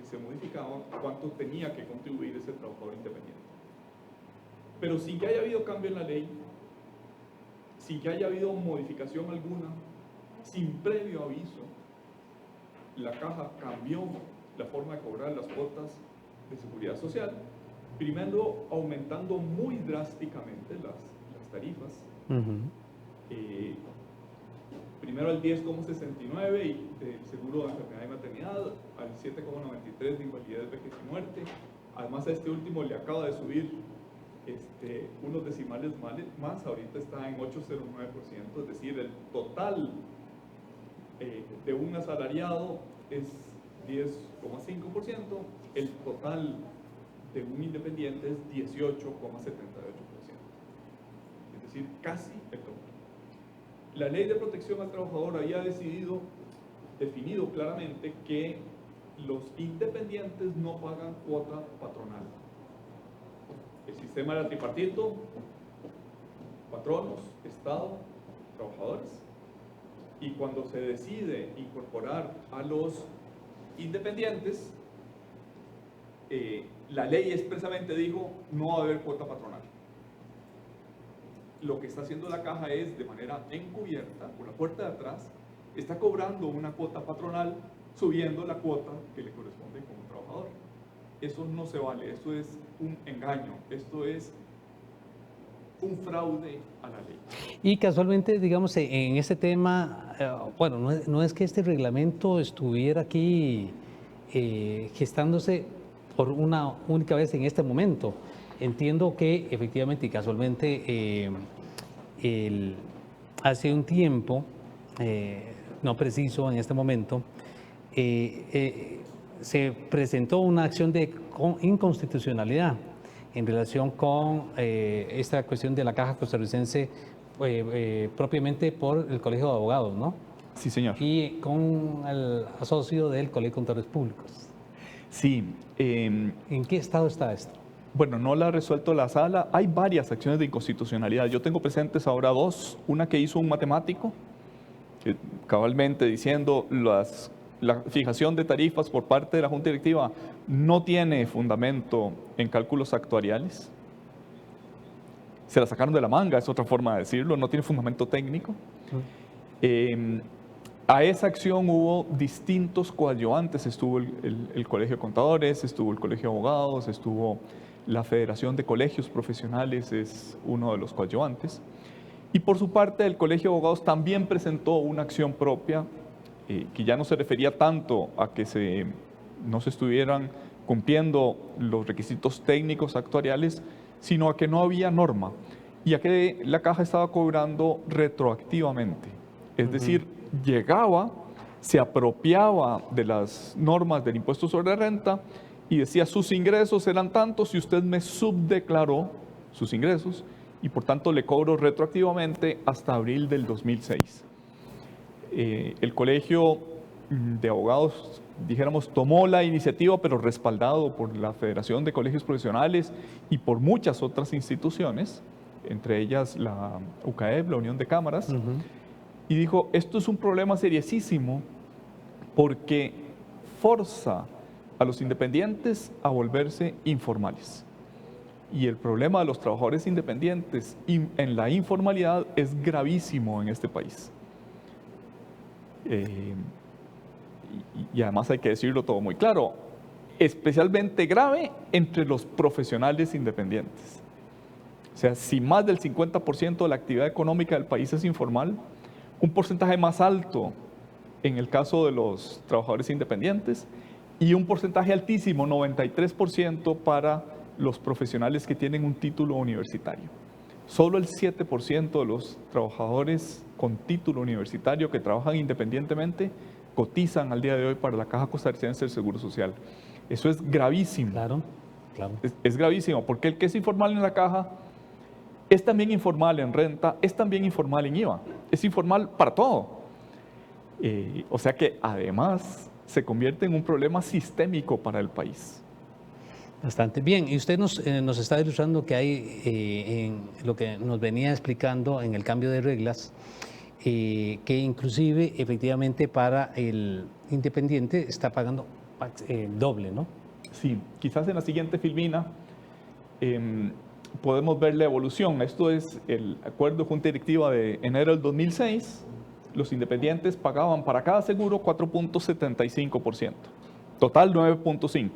se modificaba cuánto tenía que contribuir ese trabajador independiente. Pero sin que haya habido cambio en la ley, sin que haya habido modificación alguna, sin previo aviso, la Caja cambió la forma de cobrar las cuotas de seguridad social, primero aumentando muy drásticamente las tarifas. Primero al 10,69 y del seguro de enfermedad y maternidad, al 7,93 de invalidez, vejez y muerte. Además, a este último le acaba de subir unos decimales más, ahorita está en 8,09%, es decir, el total de un asalariado es 10,5%, el total de un independiente es 18,78%. es decir, casi el doble. La Ley de Protección al Trabajador había definido claramente que los independientes no pagan cuota patronal. El sistema era tripartito: patronos, Estado, trabajadores. Y cuando se decide incorporar a los independientes, la ley expresamente dijo no va a haber cuota patronal. Lo que está haciendo la caja es, de manera encubierta, por la puerta de atrás, está cobrando una cuota patronal, subiendo la cuota que le corresponde como trabajador. Eso no se vale, eso es un engaño, esto es un fraude a la ley. Y casualmente, digamos, en este tema, bueno, no es que este reglamento estuviera aquí gestándose por una única vez en este momento. Entiendo que efectivamente y casualmente hace un tiempo, no preciso en este momento, se presentó una acción de inconstitucionalidad en relación con esta cuestión de la Caja Costarricense propiamente por el Colegio de Abogados, ¿no? Sí, señor. Y con el asocio del Colegio de Contadores Públicos. Sí. ¿En qué estado está esto? Bueno, no la ha resuelto la sala. Hay varias acciones de inconstitucionalidad. Yo tengo presentes ahora dos. Una que hizo un matemático, cabalmente diciendo la fijación de tarifas por parte de la Junta Directiva no tiene fundamento en cálculos actuariales. Se la sacaron de la manga, es otra forma de decirlo, no tiene fundamento técnico. A esa acción hubo distintos coadyuvantes. Estuvo el Colegio de Contadores, estuvo el Colegio de Abogados, estuvo la Federación de Colegios Profesionales, es uno de los coadyuvantes. Y por su parte, el Colegio de Abogados también presentó una acción propia que ya no se refería tanto a que no se estuvieran cumpliendo los requisitos técnicos actuariales, sino a que no había norma y a que la caja estaba cobrando retroactivamente. Es decir, llegaba, se apropiaba de las normas del impuesto sobre la renta y decía: sus ingresos eran tantos y usted me subdeclaró sus ingresos y por tanto le cobro retroactivamente hasta abril del 2006. El Colegio de Abogados, dijéramos, tomó la iniciativa, pero respaldado por la Federación de Colegios Profesionales y por muchas otras instituciones, entre ellas la UCAEP, la Unión de Cámaras, y dijo: esto es un problema seriosísimo porque forza a los independientes a volverse informales. Y el problema de los trabajadores independientes en la informalidad es gravísimo en este país. Y además hay que decirlo todo muy claro, especialmente grave entre los profesionales independientes. O sea, si más del 50% de la actividad económica del país es informal, un porcentaje más alto en el caso de los trabajadores independientes y un porcentaje altísimo, 93%, para los profesionales que tienen un título universitario. Solo el 7% de los trabajadores con título universitario que trabajan independientemente cotizan al día de hoy para la Caja Costarricense del Seguro Social. Eso es gravísimo. Claro, claro. Es gravísimo, porque el que es informal en la Caja es también informal en renta, es también informal en IVA, es informal para todo. O sea que además se convierte en un problema sistémico para el país. Bastante bien. Y usted nos está ilustrando que hay en lo que nos venía explicando en el cambio de reglas, que inclusive efectivamente para el independiente está pagando doble, ¿no? Sí, quizás en la siguiente filmina podemos ver la evolución. Esto es el acuerdo de Junta Directiva de enero del 2006. Los independientes pagaban para cada seguro 4.75%, total 9.5%.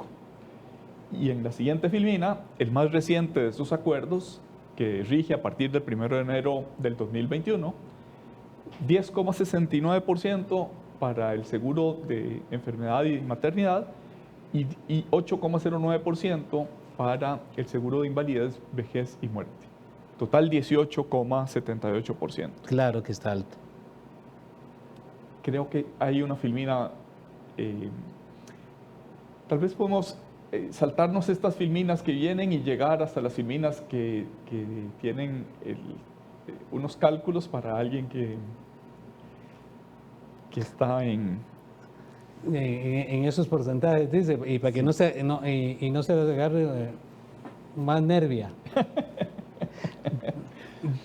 Y en la siguiente filmina, el más reciente de estos acuerdos, que rige a partir del 1 de enero del 2021, 10.69% para el seguro de enfermedad y maternidad y 8.09% para el seguro de invalidez, vejez y muerte. Total 18.78%. Claro que está alto. Creo que hay una filmina, tal vez podemos saltarnos estas filminas que vienen y llegar hasta las filminas que tienen unos cálculos para alguien que está en esos porcentajes, dice, y para que no se, no se les agarre más nervia.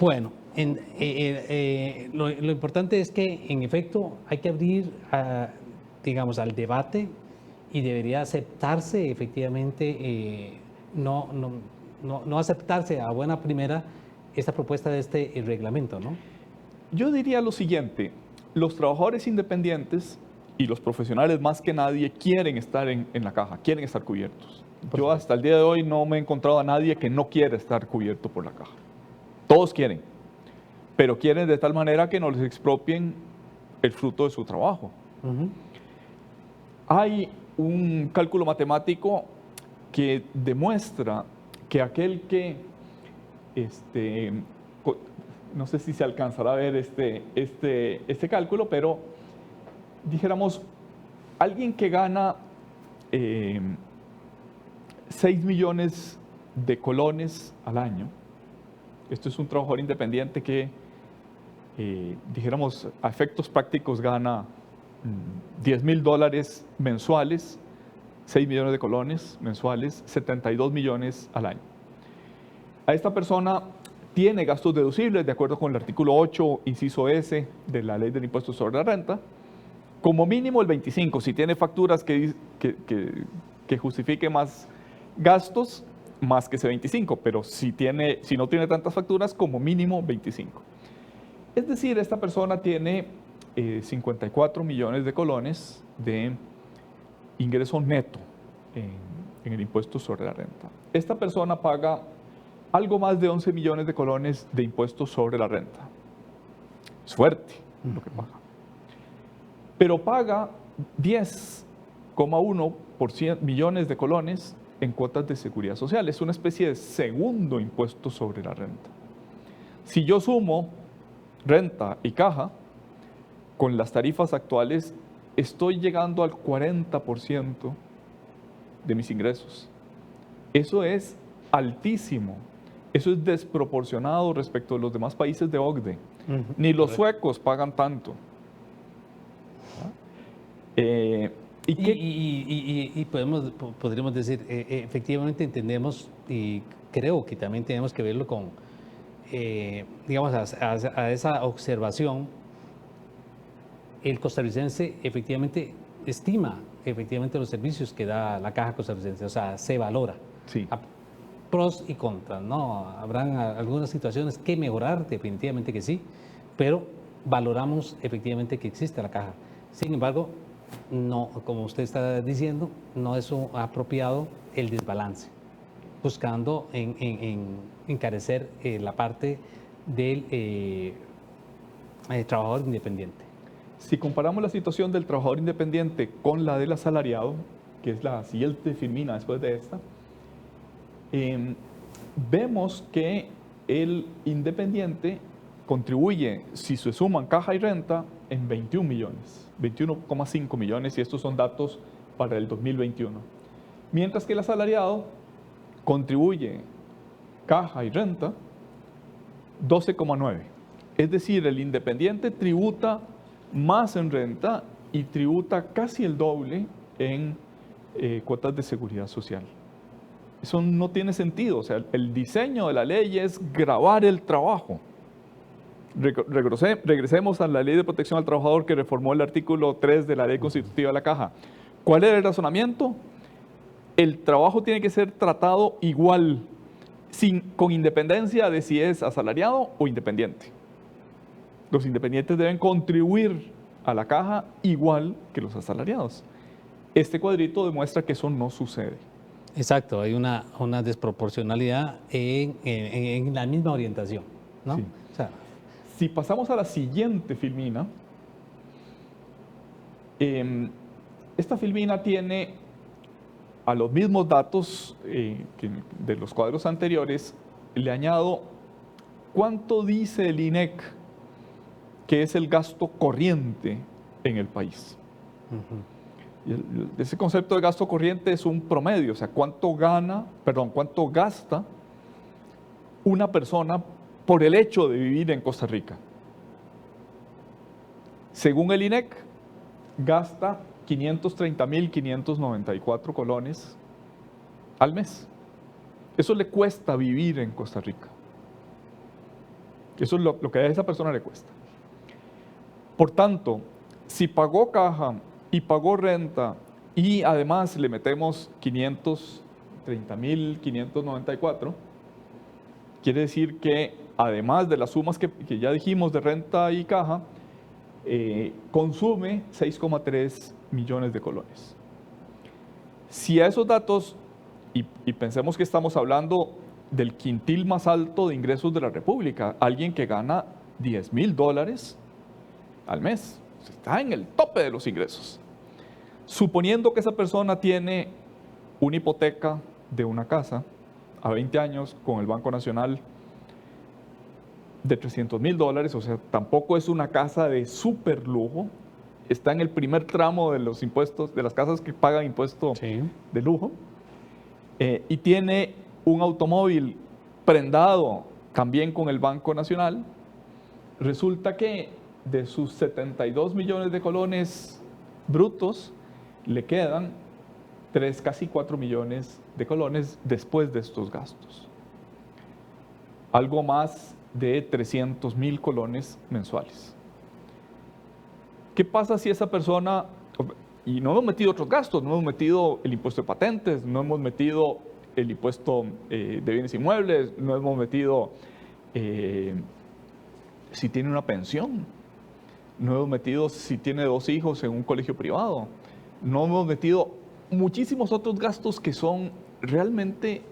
Bueno, lo importante es que, en efecto, hay que abrir, digamos, al debate y debería aceptarse, efectivamente, no aceptarse a buena primera esta propuesta de este reglamento, ¿no? Yo diría lo siguiente, los trabajadores independientes y los profesionales más que nadie quieren estar en la caja, quieren estar cubiertos. Yo hasta el día de hoy no me he encontrado a nadie que no quiera estar cubierto por la caja. Todos quieren, pero quieren de tal manera que no les expropien el fruto de su trabajo. Hay un cálculo matemático que demuestra que aquel que, no sé si se alcanzará a ver este cálculo, pero dijéramos, alguien que gana 6 millones de colones al año, esto es un trabajador independiente que, dijéramos, a efectos prácticos gana $10,000 mensuales, 6 millones de colones mensuales, 72 millones al año. A esta persona tiene gastos deducibles de acuerdo con el artículo 8, inciso S de la Ley del Impuesto sobre la Renta, como mínimo el 25. Si tiene facturas que justifique más gastos, más que ese 25, pero si no tiene tantas facturas, como mínimo 25. Es decir, esta persona tiene 54 millones de colones de ingreso neto en el impuesto sobre la renta. Esta persona paga algo más de 11 millones de colones de impuestos sobre la renta. Es fuerte lo que paga. Pero paga 10,1 millones de colones en cuotas de seguridad social. Es una especie de segundo impuesto sobre la renta. Si yo sumo renta y caja, con las tarifas actuales, estoy llegando al 40% de mis ingresos. Eso es altísimo. Eso es desproporcionado respecto a los demás países de OCDE. Ni los suecos pagan tanto. Y podríamos decir, efectivamente entendemos, y creo que también tenemos que verlo con, digamos, a esa observación. El costarricense efectivamente estima efectivamente los servicios que da la Caja Costarricense, o sea, se valora. Sí. Pros y contras, ¿no? Habrán algunas situaciones que mejorar, definitivamente que sí, pero valoramos efectivamente que existe la Caja. Sin embargo, no, como usted está diciendo, no es apropiado el desbalance, buscando encarecer la parte del trabajador independiente. Si comparamos la situación del trabajador independiente con la del asalariado, que es la siguiente filmina después de esta, vemos que el independiente contribuye, si se suman caja y renta, en 21 millones, 21,5 millones, y estos son datos para el 2021. Mientras que el asalariado contribuye caja y renta 12,9. Es decir, el independiente tributa más en renta y tributa casi el doble en cuotas de seguridad social. Eso no tiene sentido. O sea, el diseño de la ley es gravar el trabajo. Regresemos a la Ley de Protección al Trabajador que reformó el artículo 3 de la Ley Constitutiva de la Caja. ¿Cuál era el razonamiento? El trabajo tiene que ser tratado igual, con independencia de si es asalariado o independiente. Los independientes deben contribuir a la caja igual que los asalariados. Este cuadrito demuestra que eso no sucede. Exacto, hay una desproporcionalidad en la misma orientación, ¿no? Sí. O sea, si pasamos a la siguiente filmina, esta filmina tiene a los mismos datos de los cuadros anteriores, le añado cuánto dice el INEC que es el gasto corriente en el país. Ese concepto de gasto corriente es un promedio, o sea, cuánto gasta una persona por el hecho de vivir en Costa Rica. Según el INEC, gasta 530.594 colones al mes. Eso le cuesta vivir en Costa Rica. Eso es lo que a esa persona le cuesta. Por tanto, si pagó caja y pagó renta y además le metemos 530.594, quiere decir que además de las sumas que ya dijimos de renta y caja, consume 6,3 millones de colones. Si a esos datos, y pensemos que estamos hablando del quintil más alto de ingresos de la República, alguien que gana $10,000 al mes, está en el tope de los ingresos. Suponiendo que esa persona tiene una hipoteca de una casa a 20 años con el Banco Nacional de $300,000, o sea, tampoco es una casa de súper lujo, está en el primer tramo de los impuestos, de las casas que pagan impuesto de lujo, y tiene un automóvil prendado también con el Banco Nacional, resulta que de sus 72 millones de colones brutos, le quedan casi 4 millones de colones después de estos gastos. Algo más de 300,000 colones mensuales. ¿Qué pasa si esa persona, y no hemos metido otros gastos, no hemos metido el impuesto de patentes, no hemos metido el impuesto de bienes inmuebles, no hemos metido si tiene una pensión, no hemos metido si tiene 2 hijos en un colegio privado, no hemos metido muchísimos otros gastos que son realmente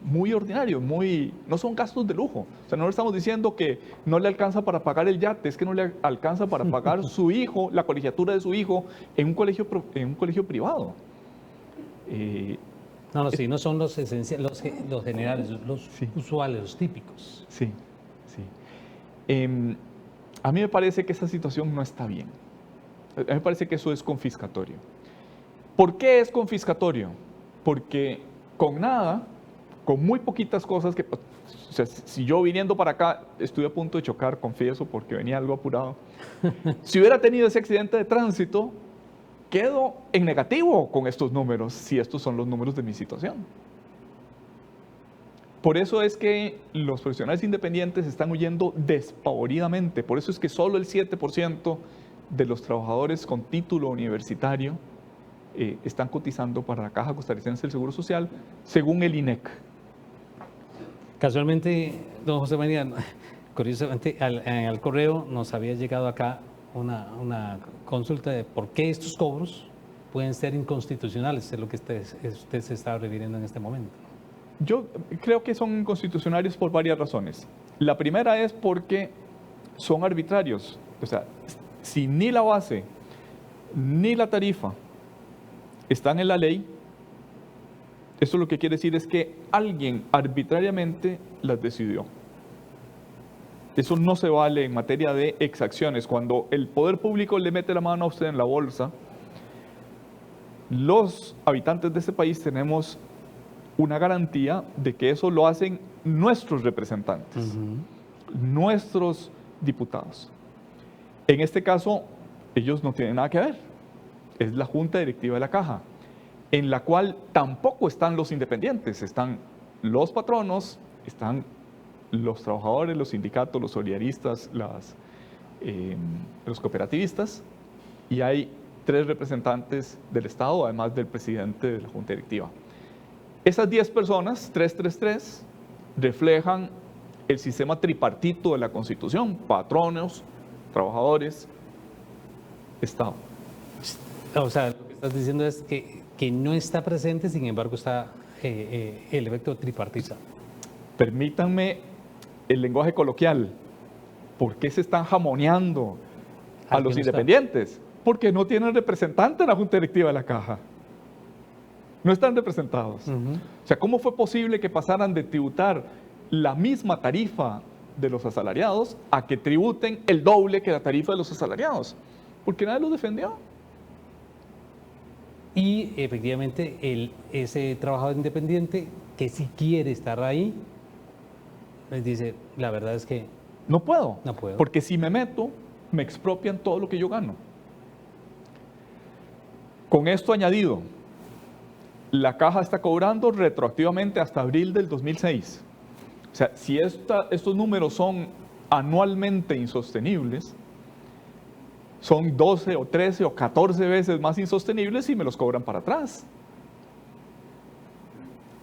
muy ordinarios, no son gastos de lujo. O sea, no le estamos diciendo que no le alcanza para pagar el yate, es que no le alcanza para pagar su hijo, la colegiatura de su hijo en un colegio privado. No son los esenciales, los generales, los usuales, los típicos. Sí. A mí me parece que esa situación no está bien. A mí me parece que eso es confiscatorio. ¿Por qué es confiscatorio? Porque con nada, con muy poquitas cosas que... O sea, si yo viniendo para acá estuve a punto de chocar, confieso, porque venía algo apurado. Si hubiera tenido ese accidente de tránsito, quedo en negativo con estos números, si estos son los números de mi situación. Por eso es que los profesionales independientes están huyendo despavoridamente. Por eso es que solo el 7% de los trabajadores con título universitario están cotizando para la Caja Costarricense del Seguro Social, según el INEC. Casualmente, don José María, curiosamente, al correo nos había llegado acá una consulta de por qué estos cobros pueden ser inconstitucionales, es lo que usted se está refiriendo en este momento. Yo creo que son inconstitucionales por varias razones. La primera es porque son arbitrarios. O sea, si ni la base ni la tarifa están en la ley, eso lo que quiere decir es que alguien arbitrariamente las decidió. Eso no se vale en materia de exacciones. Cuando el poder público le mete la mano a usted en la bolsa, los habitantes de este país tenemos una garantía de que eso lo hacen nuestros representantes, nuestros diputados. En este caso, ellos no tienen nada que ver. Es la Junta Directiva de la Caja, en la cual tampoco están los independientes, están los patronos, están los trabajadores, los sindicatos, los solidaristas, los cooperativistas, y hay 3 representantes del Estado, además del presidente de la Junta Directiva. Esas 10 personas, 333, reflejan el sistema tripartito de la Constitución: patronos, trabajadores, Estado. O sea, lo que estás diciendo es que no está presente, sin embargo está el efecto tripartita. Permítanme el lenguaje coloquial. ¿Por qué se están jamoneando a los independientes? Porque no tienen representante en la Junta Directiva de la Caja. No están representados. O sea, ¿cómo fue posible que pasaran de tributar la misma tarifa de los asalariados a que tributen el doble que la tarifa de los asalariados? Porque nadie los defendió. Y efectivamente ese trabajador independiente que si quiere estar ahí, les dice, la verdad es que no puedo. No puedo. Porque si me meto, me expropian todo lo que yo gano. Con esto añadido, la caja está cobrando retroactivamente hasta abril del 2006. O sea, si estos números son anualmente insostenibles, son 12 o 13 o 14 veces más insostenibles y me los cobran para atrás.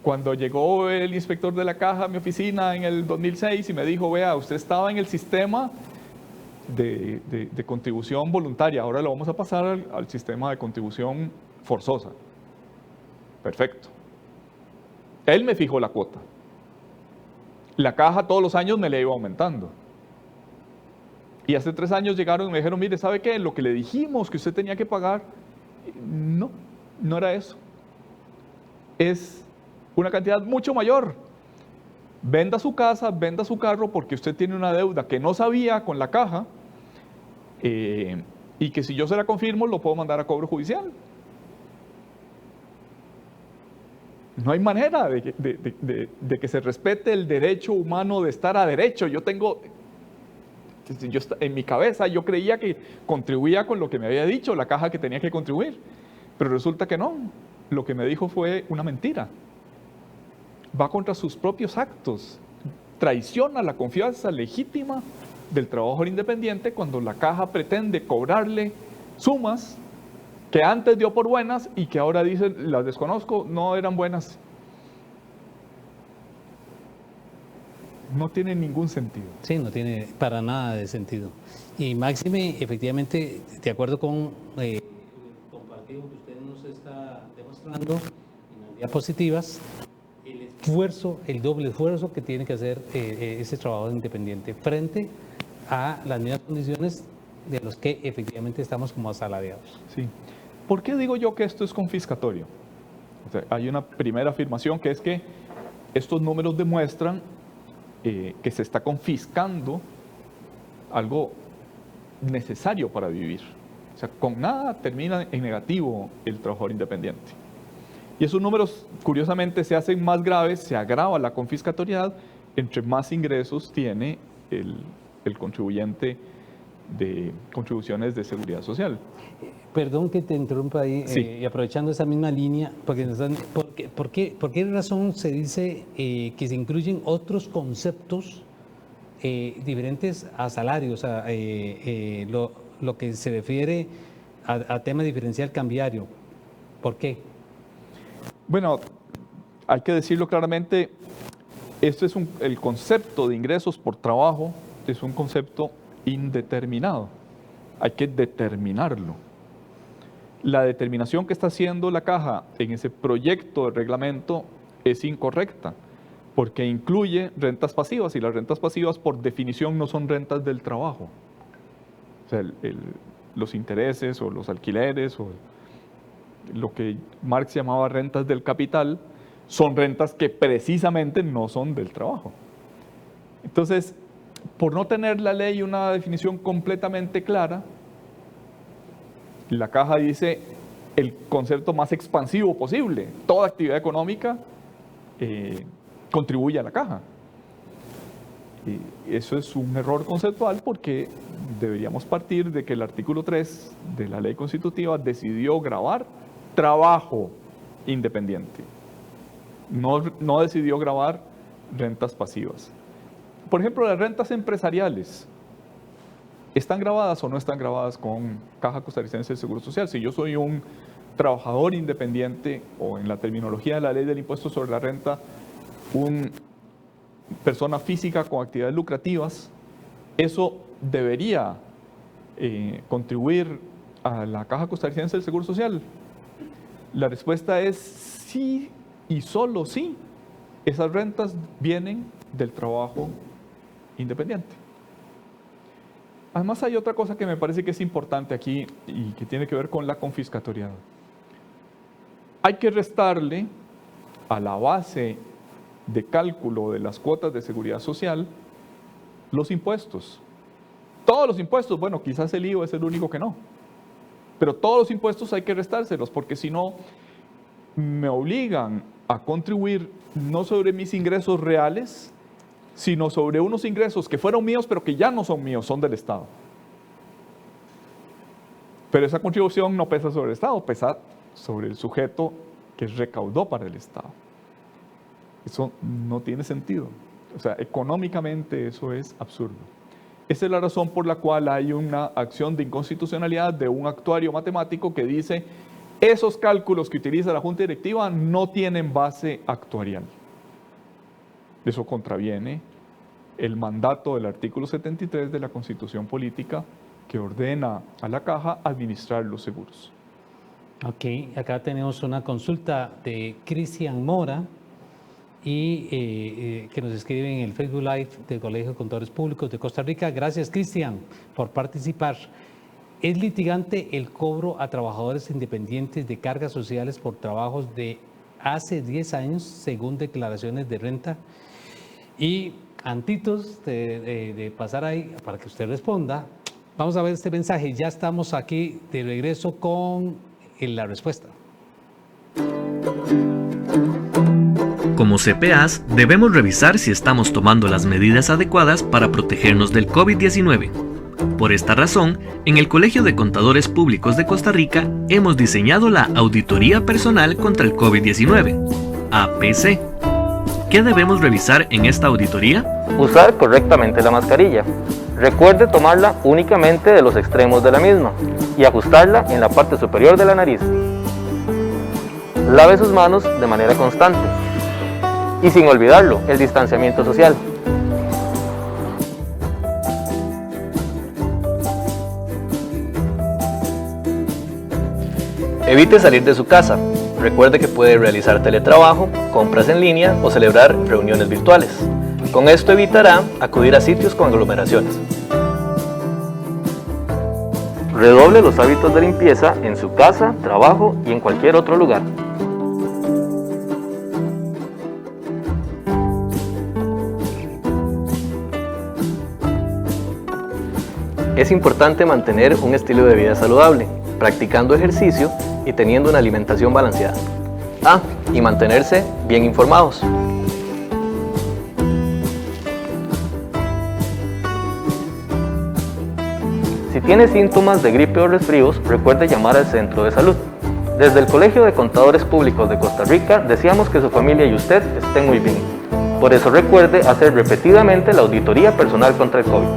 Cuando llegó el inspector de la caja a mi oficina en el 2006 y me dijo, vea, usted estaba en el sistema de contribución voluntaria, ahora lo vamos a pasar al sistema de contribución forzosa. Perfecto. Él me fijó la cuota. La caja todos los años me la iba aumentando. Y hace 3 años llegaron y me dijeron, mire, ¿sabe qué? Lo que le dijimos que usted tenía que pagar, no era eso. Es una cantidad mucho mayor. Venda su casa, venda su carro porque usted tiene una deuda que no sabía con la caja y que si yo se la confirmo lo puedo mandar a cobro judicial. No hay manera de que se respete el derecho humano de estar a derecho. En mi cabeza yo creía que contribuía con lo que me había dicho la caja que tenía que contribuir, pero resulta que no. Lo que me dijo fue una mentira. Va contra sus propios actos, traiciona la confianza legítima del trabajador independiente cuando la caja pretende cobrarle sumas que antes dio por buenas y que ahora dicen, las desconozco, no eran buenas. No tiene ningún sentido. Sí, no tiene para nada de sentido. Y máxime, efectivamente, de acuerdo con el compartido que usted nos está demostrando en las diapositivas, el doble esfuerzo que tiene que hacer ese trabajador independiente frente a las mismas condiciones de los que efectivamente estamos como asalariados. Sí. ¿Por qué digo yo que esto es confiscatorio? O sea, hay una primera afirmación que es que estos números demuestran que se está confiscando algo necesario para vivir. O sea, con nada termina en negativo el trabajador independiente. Y esos números, curiosamente, se hacen más graves, se agrava la confiscatoriedad entre más ingresos tiene el contribuyente de contribuciones de seguridad social. Perdón que te interrumpa ahí, Sí. Y aprovechando esa misma línea, ¿por qué razón se dice que se incluyen otros conceptos diferentes a salarios, lo que se refiere a tema diferencial cambiario? ¿Por qué? Bueno, hay que decirlo claramente, esto es el concepto de ingresos por trabajo es un concepto indeterminado. Hay que determinarlo. La determinación que está haciendo la caja en ese proyecto de reglamento es incorrecta, porque incluye rentas pasivas, y las rentas pasivas por definición no son rentas del trabajo. O sea, los intereses o los alquileres o lo que Marx llamaba rentas del capital son rentas que precisamente no son del trabajo. Entonces, por no tener la ley una definición completamente clara, la caja dice el concepto más expansivo posible. Toda actividad económica contribuye a la caja. Y eso es un error conceptual porque deberíamos partir de que el artículo 3 de la ley constitutiva decidió gravar trabajo independiente. No decidió gravar rentas pasivas. Por ejemplo, las rentas empresariales, ¿están grabadas o no están grabadas con Caja Costarricense del Seguro Social? Si yo soy un trabajador independiente, o en la terminología de la ley del impuesto sobre la renta, una persona física con actividades lucrativas, eso debería contribuir a la Caja Costarricense del Seguro Social. La respuesta es sí y solo sí. Esas rentas vienen del trabajo independiente. Además hay otra cosa que me parece que es importante aquí y que tiene que ver con la confiscatoriedad. Hay que restarle a la base de cálculo de las cuotas de seguridad social los impuestos. Todos los impuestos, bueno, quizás el IVA es el único que no, pero todos los impuestos hay que restárselos porque si no me obligan a contribuir no sobre mis ingresos reales, sino sobre unos ingresos que fueron míos, pero que ya no son míos, son del Estado. Pero esa contribución no pesa sobre el Estado, pesa sobre el sujeto que recaudó para el Estado. Eso no tiene sentido. O sea, económicamente eso es absurdo. Esa es la razón por la cual hay una acción de inconstitucionalidad de un actuario matemático que dice esos cálculos que utiliza la Junta Directiva no tienen base actuarial. Eso contraviene el mandato del artículo 73 de la Constitución Política que ordena a la Caja administrar los seguros. Ok, acá tenemos una consulta de Cristian Mora y que nos escribe en el Facebook Live del Colegio de Contadores Públicos de Costa Rica. Gracias, Cristian, por participar. ¿Es litigante el cobro a trabajadores independientes de cargas sociales por trabajos de hace 10 años, según declaraciones de renta? Y antitos de pasar ahí, para que usted responda, vamos a ver este mensaje. Ya estamos aquí de regreso con la respuesta. Como CPAs, debemos revisar si estamos tomando las medidas adecuadas para protegernos del COVID-19. Por esta razón, en el Colegio de Contadores Públicos de Costa Rica hemos diseñado la Auditoría Personal contra el COVID-19, APC. ¿Qué debemos revisar en esta auditoría? Usar correctamente la mascarilla. Recuerde tomarla únicamente de los extremos de la misma y ajustarla en la parte superior de la nariz. Lave sus manos de manera constante. Y sin olvidarlo, el distanciamiento social. Evite salir de su casa. Recuerde que puede realizar teletrabajo, compras en línea o celebrar reuniones virtuales. Con esto evitará acudir a sitios con aglomeraciones. Redoble los hábitos de limpieza en su casa, trabajo y en cualquier otro lugar. Es importante mantener un estilo de vida saludable, practicando ejercicio y teniendo una alimentación balanceada. Y mantenerse bien informados. Si tiene síntomas de gripe o resfríos, recuerde llamar al centro de salud. Desde el Colegio de Contadores Públicos de Costa Rica deseamos que su familia y usted estén muy bien. Por eso recuerde hacer repetidamente la auditoría personal contra el COVID.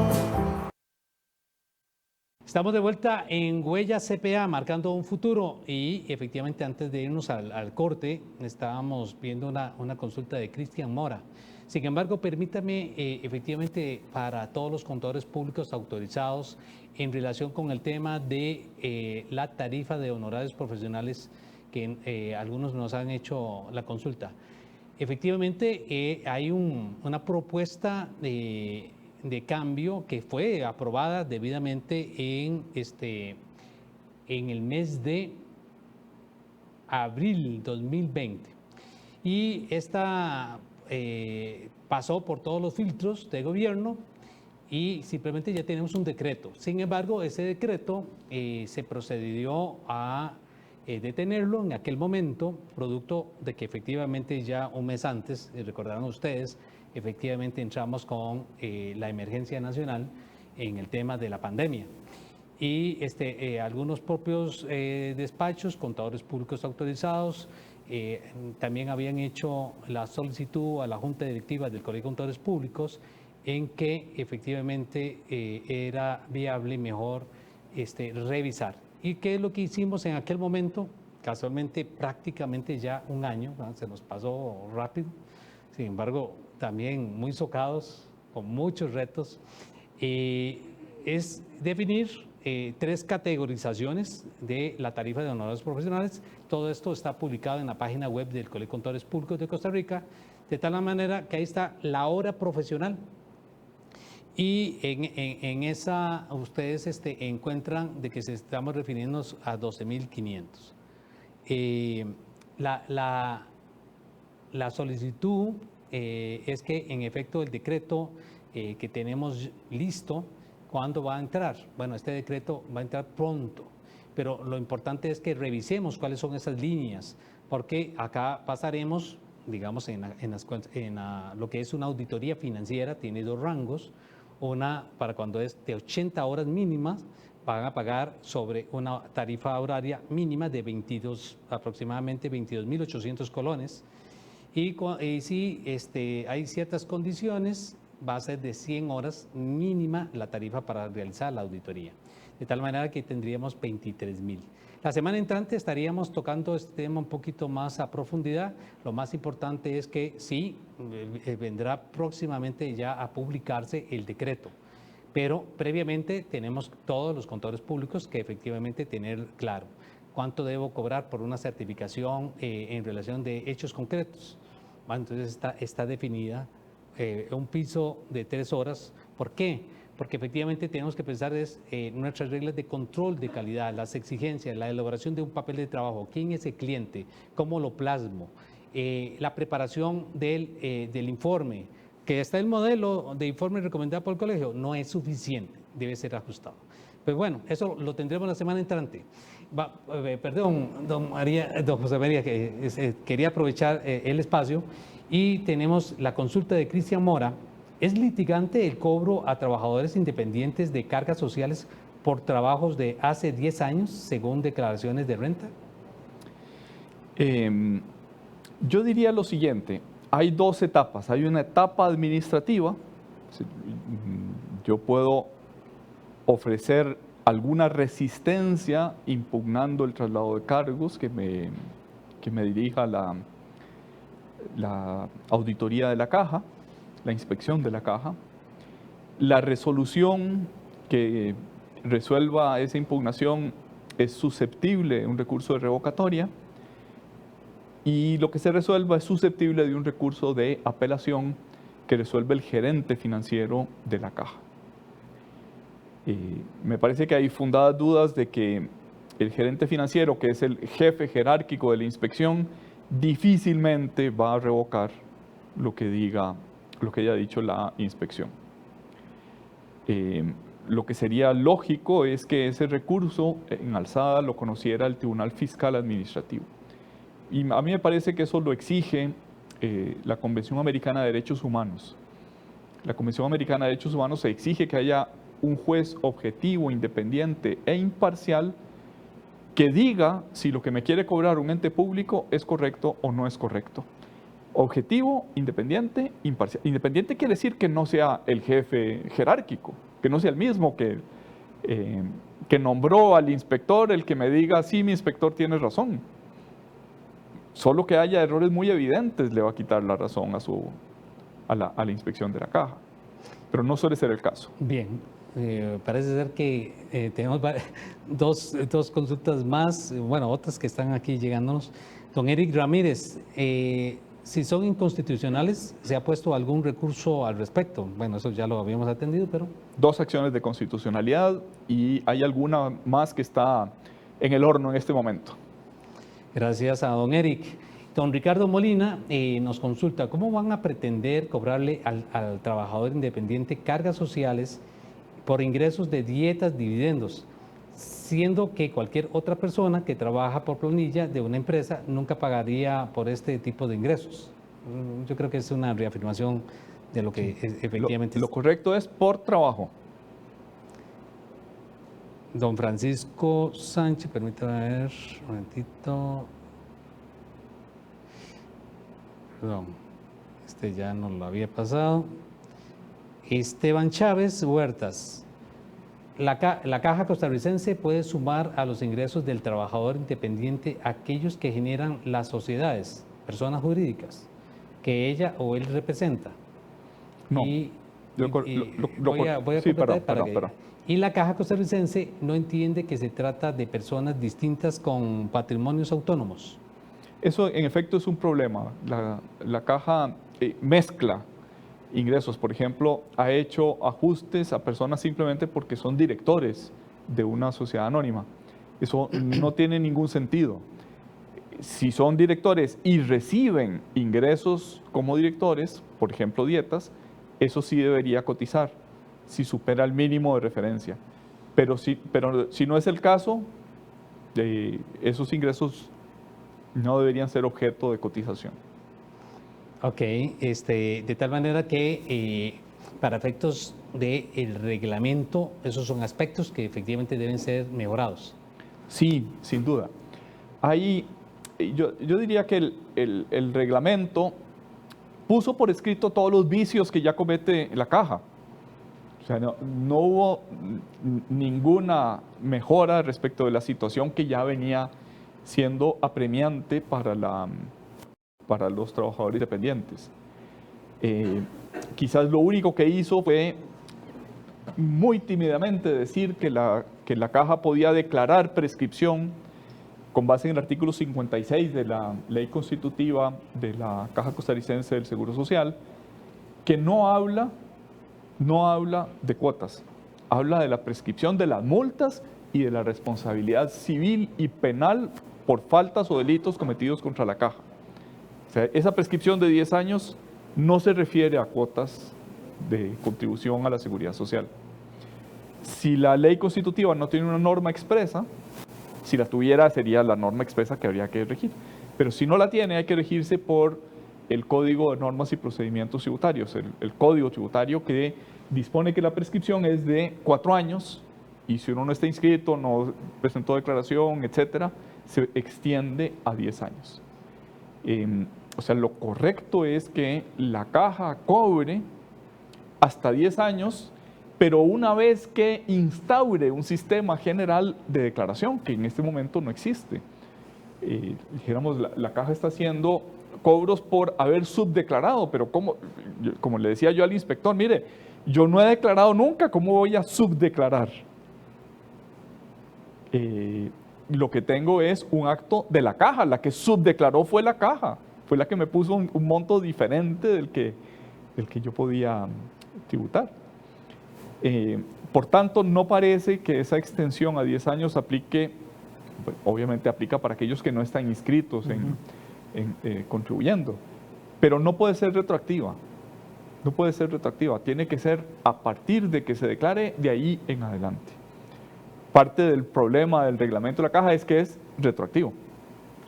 Estamos de vuelta en Huella CPA, marcando un futuro, y efectivamente antes de irnos al corte estábamos viendo una consulta de Cristian Mora. Sin embargo, permítame efectivamente para todos los contadores públicos autorizados en relación con el tema de la tarifa de honorarios profesionales que algunos nos han hecho la consulta. Efectivamente hay una propuesta de cambio que fue aprobada debidamente en el mes de abril 2020 y esta pasó por todos los filtros de gobierno y simplemente ya tenemos un decreto. Sin embargo, ese decreto se procedió a detenerlo en aquel momento, producto de que efectivamente ya un mes antes, recordarán ustedes, efectivamente entramos con la emergencia nacional en el tema de la pandemia. Y algunos propios despachos, contadores públicos autorizados, también habían hecho la solicitud a la Junta Directiva del Colegio de Contadores Públicos en que efectivamente era viable mejor revisar. ¿Y qué es lo que hicimos en aquel momento? Casualmente prácticamente ya un año, ¿no? Se nos pasó rápido, sin embargo también muy socados, con muchos retos, es definir 3 categorizaciones de la tarifa de honorarios profesionales. Todo esto está publicado en la página web del Colegio de Contadores Públicos de Costa Rica, de tal manera que ahí está la hora profesional y en esa ustedes encuentran de que estamos refiriéndonos a 12.500. La solicitud es que en efecto el decreto que tenemos listo, ¿cuándo va a entrar? Bueno, este decreto va a entrar pronto, pero lo importante es que revisemos cuáles son esas líneas, porque acá pasaremos digamos, lo que es una auditoría financiera, tiene 2 rangos. Una para cuando es de 80 horas mínimas, van a pagar sobre una tarifa horaria mínima de aproximadamente 22.800 colones. Y si hay ciertas condiciones, va a ser de 100 horas mínima la tarifa para realizar la auditoría. De tal manera que tendríamos 23.000. La semana entrante estaríamos tocando este tema un poquito más a profundidad. Lo más importante es que sí, vendrá próximamente ya a publicarse el decreto. Pero previamente tenemos todos los contadores públicos que efectivamente tener claro cuánto debo cobrar por una certificación en relación de hechos concretos. Bueno, entonces está definida un piso de 3 horas. ¿Por qué? Porque efectivamente tenemos que pensar nuestras reglas de control de calidad, las exigencias, la elaboración de un papel de trabajo, quién es el cliente, cómo lo plasmo, la preparación del informe, que está el modelo de informe recomendado por el colegio, no es suficiente, debe ser ajustado. Pues bueno, eso lo tendremos la semana entrante. Perdón, don José María, que quería aprovechar el espacio, y tenemos la consulta de Cristian Mora. ¿Es litigante el cobro a trabajadores independientes de cargas sociales por trabajos de hace 10 años, según declaraciones de renta? Yo diría lo siguiente, hay 2 etapas. Hay una etapa administrativa, yo puedo ofrecer alguna resistencia impugnando el traslado de cargos que me dirija la auditoría de la caja, la inspección de la caja. La resolución que resuelva esa impugnación es susceptible de un recurso de revocatoria, y lo que se resuelva es susceptible de un recurso de apelación que resuelve el gerente financiero de la caja. Me parece que hay fundadas dudas de que el gerente financiero, que es el jefe jerárquico de la inspección, difícilmente va a revocar lo que haya dicho la inspección. Lo que sería lógico es que ese recurso en alzada lo conociera el Tribunal Fiscal Administrativo. Y a mí me parece que eso lo exige la Convención Americana de Derechos Humanos. La Convención Americana de Derechos Humanos se exige que haya un juez objetivo, independiente e imparcial que diga si lo que me quiere cobrar un ente público es correcto o no es correcto. Objetivo, independiente, imparcial. Independiente quiere decir que no sea el jefe jerárquico, que no sea el mismo que nombró al inspector el que me diga, sí, mi inspector tiene razón. Solo que haya errores muy evidentes le va a quitar la razón a la inspección de la caja. Pero no suele ser el caso. Bien, parece ser que tenemos dos consultas más, bueno, otras que están aquí llegándonos. Don Eric Ramírez, si son inconstitucionales, ¿se ha puesto algún recurso al respecto? Bueno, eso ya lo habíamos atendido, pero... 2 acciones de constitucionalidad y hay alguna más que está en el horno en este momento. Gracias a don Eric. Don Ricardo Molina nos consulta, ¿cómo van a pretender cobrarle al trabajador independiente cargas sociales por ingresos de dietas, dividendos, siendo que cualquier otra persona que trabaja por planilla de una empresa nunca pagaría por este tipo de ingresos? Yo creo que es una reafirmación de lo que efectivamente... Lo correcto es por trabajo. Don Francisco Sánchez, permítame ver un momentito. Perdón, ya no lo había pasado. Esteban Chávez Huertas. La Caja Costarricense puede sumar a los ingresos del trabajador independiente aquellos que generan las sociedades, personas jurídicas, que ella o él representa. No. Voy a completar para que... Y la Caja Costarricense no entiende que se trata de personas distintas con patrimonios autónomos. Eso en efecto es un problema. La Caja mezcla ingresos. Por ejemplo, ha hecho ajustes a personas simplemente porque son directores de una sociedad anónima. Eso no tiene ningún sentido. Si son directores y reciben ingresos como directores, por ejemplo dietas, eso sí debería cotizar si supera el mínimo de referencia. Pero si no es el caso, esos ingresos no deberían ser objeto de cotización. Ok, de tal manera que para efectos del reglamento, esos son aspectos que efectivamente deben ser mejorados. Sí, sin duda. Yo diría que el reglamento puso por escrito todos los vicios que ya comete la caja. O sea, no hubo ninguna mejora respecto de la situación que ya venía siendo apremiante para los trabajadores independientes. Quizás lo único que hizo fue muy tímidamente decir que la caja podía declarar prescripción con base en el artículo 56 de la ley constitutiva de la Caja Costarricense del Seguro Social, que no habla de cuotas, habla de la prescripción de las multas y de la responsabilidad civil y penal por faltas o delitos cometidos contra la caja. O sea, esa prescripción de 10 años no se refiere a cuotas de contribución a la seguridad social. Si la ley constitutiva no tiene una norma expresa, si la tuviera sería la norma expresa que habría que regir. Pero si no la tiene, hay que regirse por el Código de Normas y Procedimientos Tributarios, el Código Tributario que dispone que la prescripción es de 4 años y si uno no está inscrito, no presentó declaración, etcétera, se extiende a 10 años. O sea, lo correcto es que la caja cobre hasta 10 años, pero una vez que instaure un sistema general de declaración, que en este momento no existe. Dijéramos, la caja está haciendo cobros por haber subdeclarado, pero como le decía yo al inspector, mire, yo no he declarado nunca, ¿cómo voy a subdeclarar? Lo que tengo es un acto de la caja, la que subdeclaró fue la caja, fue la que me puso un monto diferente del que yo podía tributar. Por tanto, no parece que esa extensión a 10 años aplique, pues, obviamente aplica para aquellos que no están inscritos contribuyendo, pero no puede ser retroactiva. No puede ser retroactiva, tiene que ser a partir de que se declare de ahí en adelante. Parte del problema del reglamento de la caja es que es retroactivo.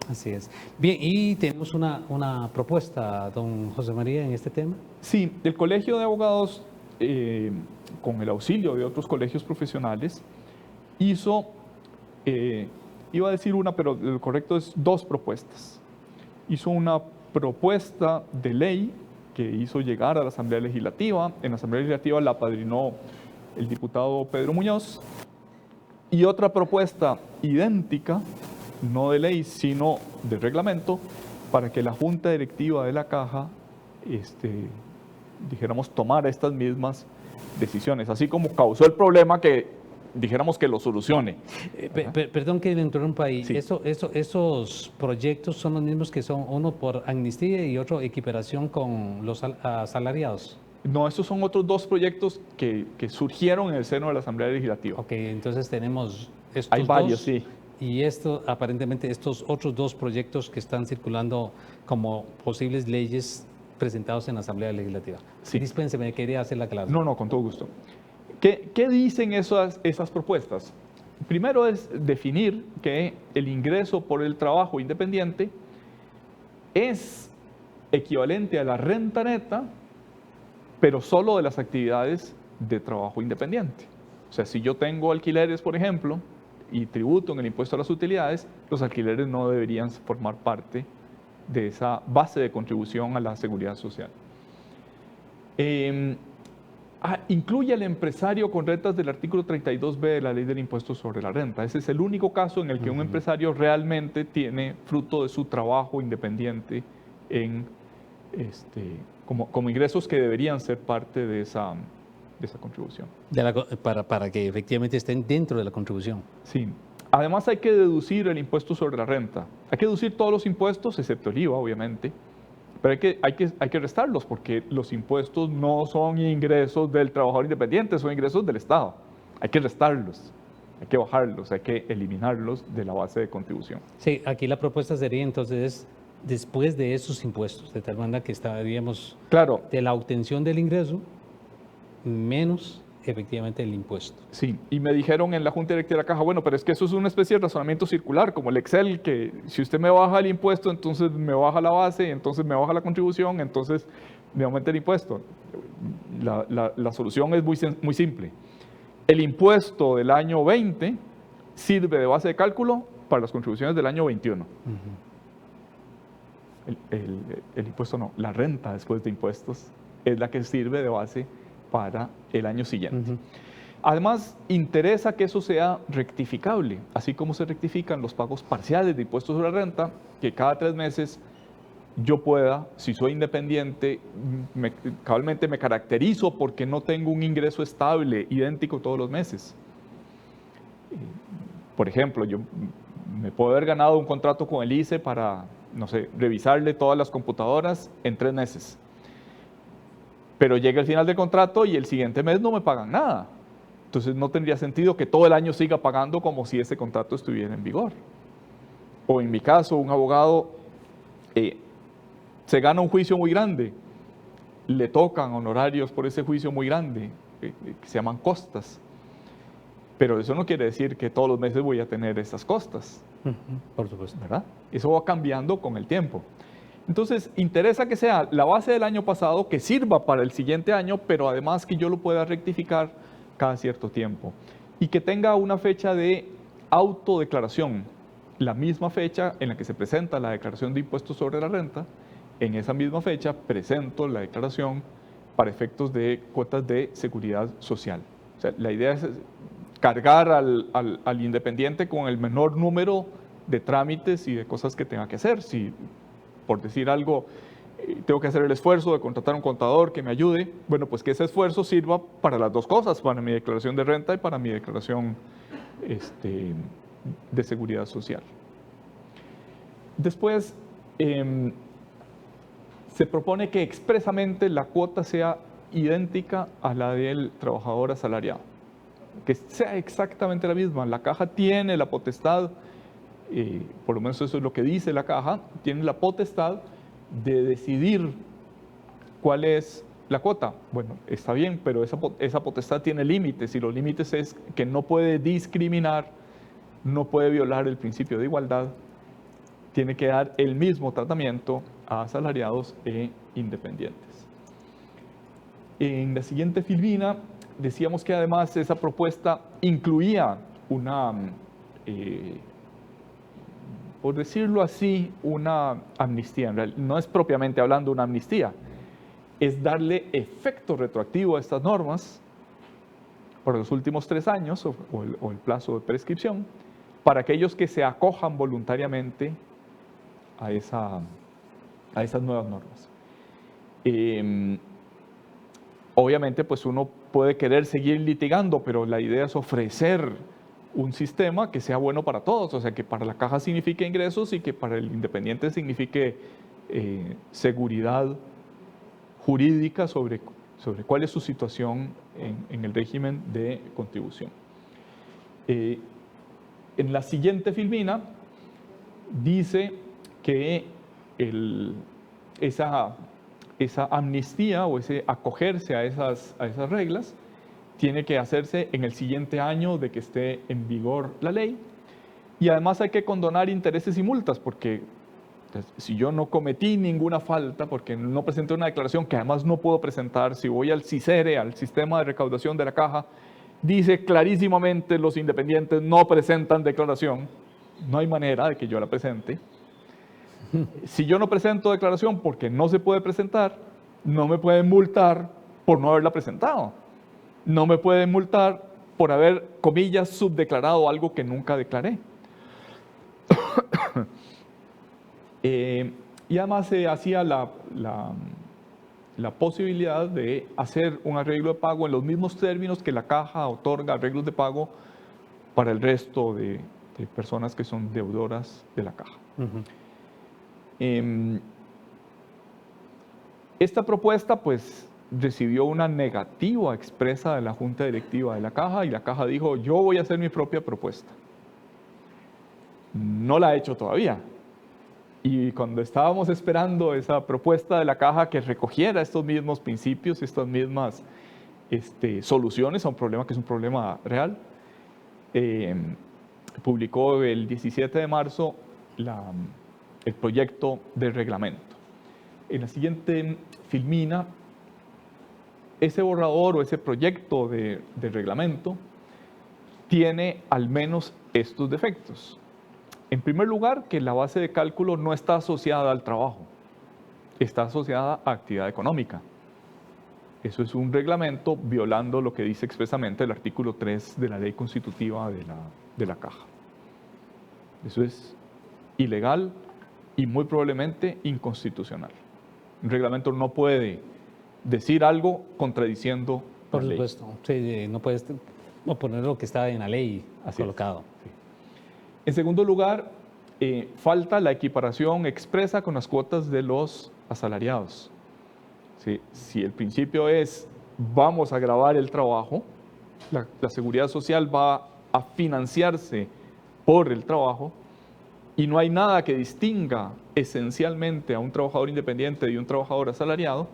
Así es. Bien, y tenemos una propuesta, don José María, en este tema. Sí, el Colegio de Abogados, con el auxilio de otros colegios profesionales, hizo, iba a decir una, pero lo correcto es 2 propuestas. Hizo una propuesta de ley que hizo llegar a la Asamblea Legislativa. En la Asamblea Legislativa la apadrinó el diputado Pedro Muñoz. Y otra propuesta idéntica, no de ley, sino de reglamento, para que la Junta Directiva de la Caja, dijéramos, tomara estas mismas decisiones, así como causó el problema que dijéramos que lo solucione. Perdón que le interrumpa ahí. Sí. Esos proyectos son los mismos que son uno por amnistía y otro equiparación con los asalariados. No, estos son otros 2 proyectos que surgieron en el seno de la Asamblea Legislativa. Ok, entonces tenemos estos Hay varios, 2, sí. Y aparentemente estos otros 2 proyectos que están circulando como posibles leyes presentados en la Asamblea Legislativa. Sí. Dispénseme, quería hacer la aclaración. No, con todo gusto. ¿Qué dicen esas propuestas? Primero es definir que el ingreso por el trabajo independiente es equivalente a la renta neta, pero solo de las actividades de trabajo independiente. O sea, si yo tengo alquileres, por ejemplo, y tributo en el impuesto a las utilidades, los alquileres no deberían formar parte de esa base de contribución a la seguridad social. Incluye al empresario con rentas del artículo 32b de la ley del impuesto sobre la renta. Ese es el único caso en el que un empresario realmente tiene fruto de su trabajo independiente como ingresos que deberían ser parte de esa contribución. Para que efectivamente estén dentro de la contribución. Sí. Además hay que deducir el impuesto sobre la renta. Hay que deducir todos los impuestos, excepto el IVA, obviamente. Pero hay que restarlos porque los impuestos no son ingresos del trabajador independiente, son ingresos del Estado. Hay que restarlos, hay que bajarlos, hay que eliminarlos de la base de contribución. Sí, aquí la propuesta sería entonces después de esos impuestos, de tal manera que estaríamos claro, de la obtención del ingreso menos efectivamente el impuesto. Sí, y me dijeron en la Junta Directiva de la Caja, bueno, pero es que eso es una especie de razonamiento circular, como el Excel, que si usted me baja el impuesto, entonces me baja la base, entonces me baja la contribución, entonces me aumenta el impuesto. La solución es muy simple. El impuesto del año 20 sirve de base de cálculo para las contribuciones del año 21. El impuesto no, la renta después de impuestos es la que sirve de base para el año siguiente. Además, interesa que eso sea rectificable, así como se rectifican los pagos parciales de impuestos sobre la renta, que cada 3 meses yo pueda, si soy independiente, cabalmente me caracterizo porque no tengo un ingreso estable, idéntico todos los meses. Por ejemplo, yo me puedo haber ganado un contrato con el ICE para, no sé, revisarle todas las computadoras en 3 meses. Pero llega el final del contrato y el siguiente mes no me pagan nada. Entonces no tendría sentido que todo el año siga pagando como si ese contrato estuviera en vigor. O en mi caso, un abogado se gana un juicio muy grande, le tocan honorarios por ese juicio muy grande, que se llaman costas. Pero eso no quiere decir que todos los meses voy a tener esas costas. Por supuesto. ¿Verdad? Eso va cambiando con el tiempo. Entonces, interesa que sea la base del año pasado, que sirva para el siguiente año, pero además que yo lo pueda rectificar cada cierto tiempo. Y que tenga una fecha de autodeclaración, la misma fecha en la que se presenta la declaración de impuestos sobre la renta. En esa misma fecha presento la declaración para efectos de cuotas de seguridad social. O sea, la idea es cargar al independiente con el menor número de trámites y de cosas que tenga que hacer. Si, por decir algo, tengo que hacer el esfuerzo de contratar un contador que me ayude, bueno, pues que ese esfuerzo sirva para las dos cosas, para mi declaración de renta y para mi declaración de seguridad social. Después, se propone que expresamente la cuota sea idéntica a la del trabajador asalariado, que sea exactamente la misma. La Caja tiene la potestad, por lo menos eso es lo que dice la Caja, tiene la potestad de decidir cuál es la cuota. Bueno, está bien, pero esa potestad tiene límites, y los límites es que no puede discriminar, no puede violar el principio de igualdad, tiene que dar el mismo tratamiento a asalariados e independientes. En la siguiente filmina decíamos que además esa propuesta incluía una, por decirlo así, una amnistía. En realidad, no es propiamente hablando una amnistía, es darle efecto retroactivo a estas normas por los últimos 3 años o el plazo de prescripción para aquellos que se acojan voluntariamente a esas nuevas normas. Obviamente, pues uno puede querer seguir litigando, pero la idea es ofrecer un sistema que sea bueno para todos, o sea, que para la Caja signifique ingresos y que para el independiente signifique seguridad jurídica sobre cuál es su situación en el régimen de contribución. En la siguiente filmina dice que esa amnistía o ese acogerse a esas reglas tiene que hacerse en el siguiente año de que esté en vigor la ley, y además hay que condonar intereses y multas, porque si yo no cometí ninguna falta, porque no presenté una declaración que además no puedo presentar, si voy al CICERE, al sistema de recaudación de la Caja, dice clarísimamente los independientes no presentan declaración, no hay manera de que yo la presente. Si yo no presento declaración porque no se puede presentar, no me pueden multar por no haberla presentado. No me pueden multar por haber, comillas, subdeclarado algo que nunca declaré. Y además se hacía la posibilidad de hacer un arreglo de pago en los mismos términos que la Caja otorga arreglos de pago para el resto de personas que son deudoras de la Caja. Esta propuesta pues recibió una negativa expresa de la Junta Directiva de la Caja, y la Caja dijo: yo voy a hacer mi propia propuesta. No la ha hecho todavía. Y cuando estábamos esperando esa propuesta de la Caja que recogiera estos mismos principios, estas mismas soluciones a un problema que es un problema real. Publicó el 17 de marzo el proyecto de reglamento. En la siguiente filmina, ese borrador o ese proyecto de reglamento tiene al menos estos defectos. En primer lugar, que la base de cálculo no está asociada al trabajo, está asociada a actividad económica. Eso es un reglamento violando lo que dice expresamente el artículo 3 de la ley constitutiva de la Caja. Eso es ilegal y muy probablemente inconstitucional. Un reglamento no puede decir algo contradiciendo Por la ley. supuesto, sí, no puedes oponer lo que está en la ley colocado. Sí. En segundo lugar, falta la equiparación expresa con las cuotas de los asalariados. Si el principio es vamos a gravar el trabajo, la seguridad social va a financiarse por el trabajo y no hay nada que distinga esencialmente a un trabajador independiente de un trabajador asalariado,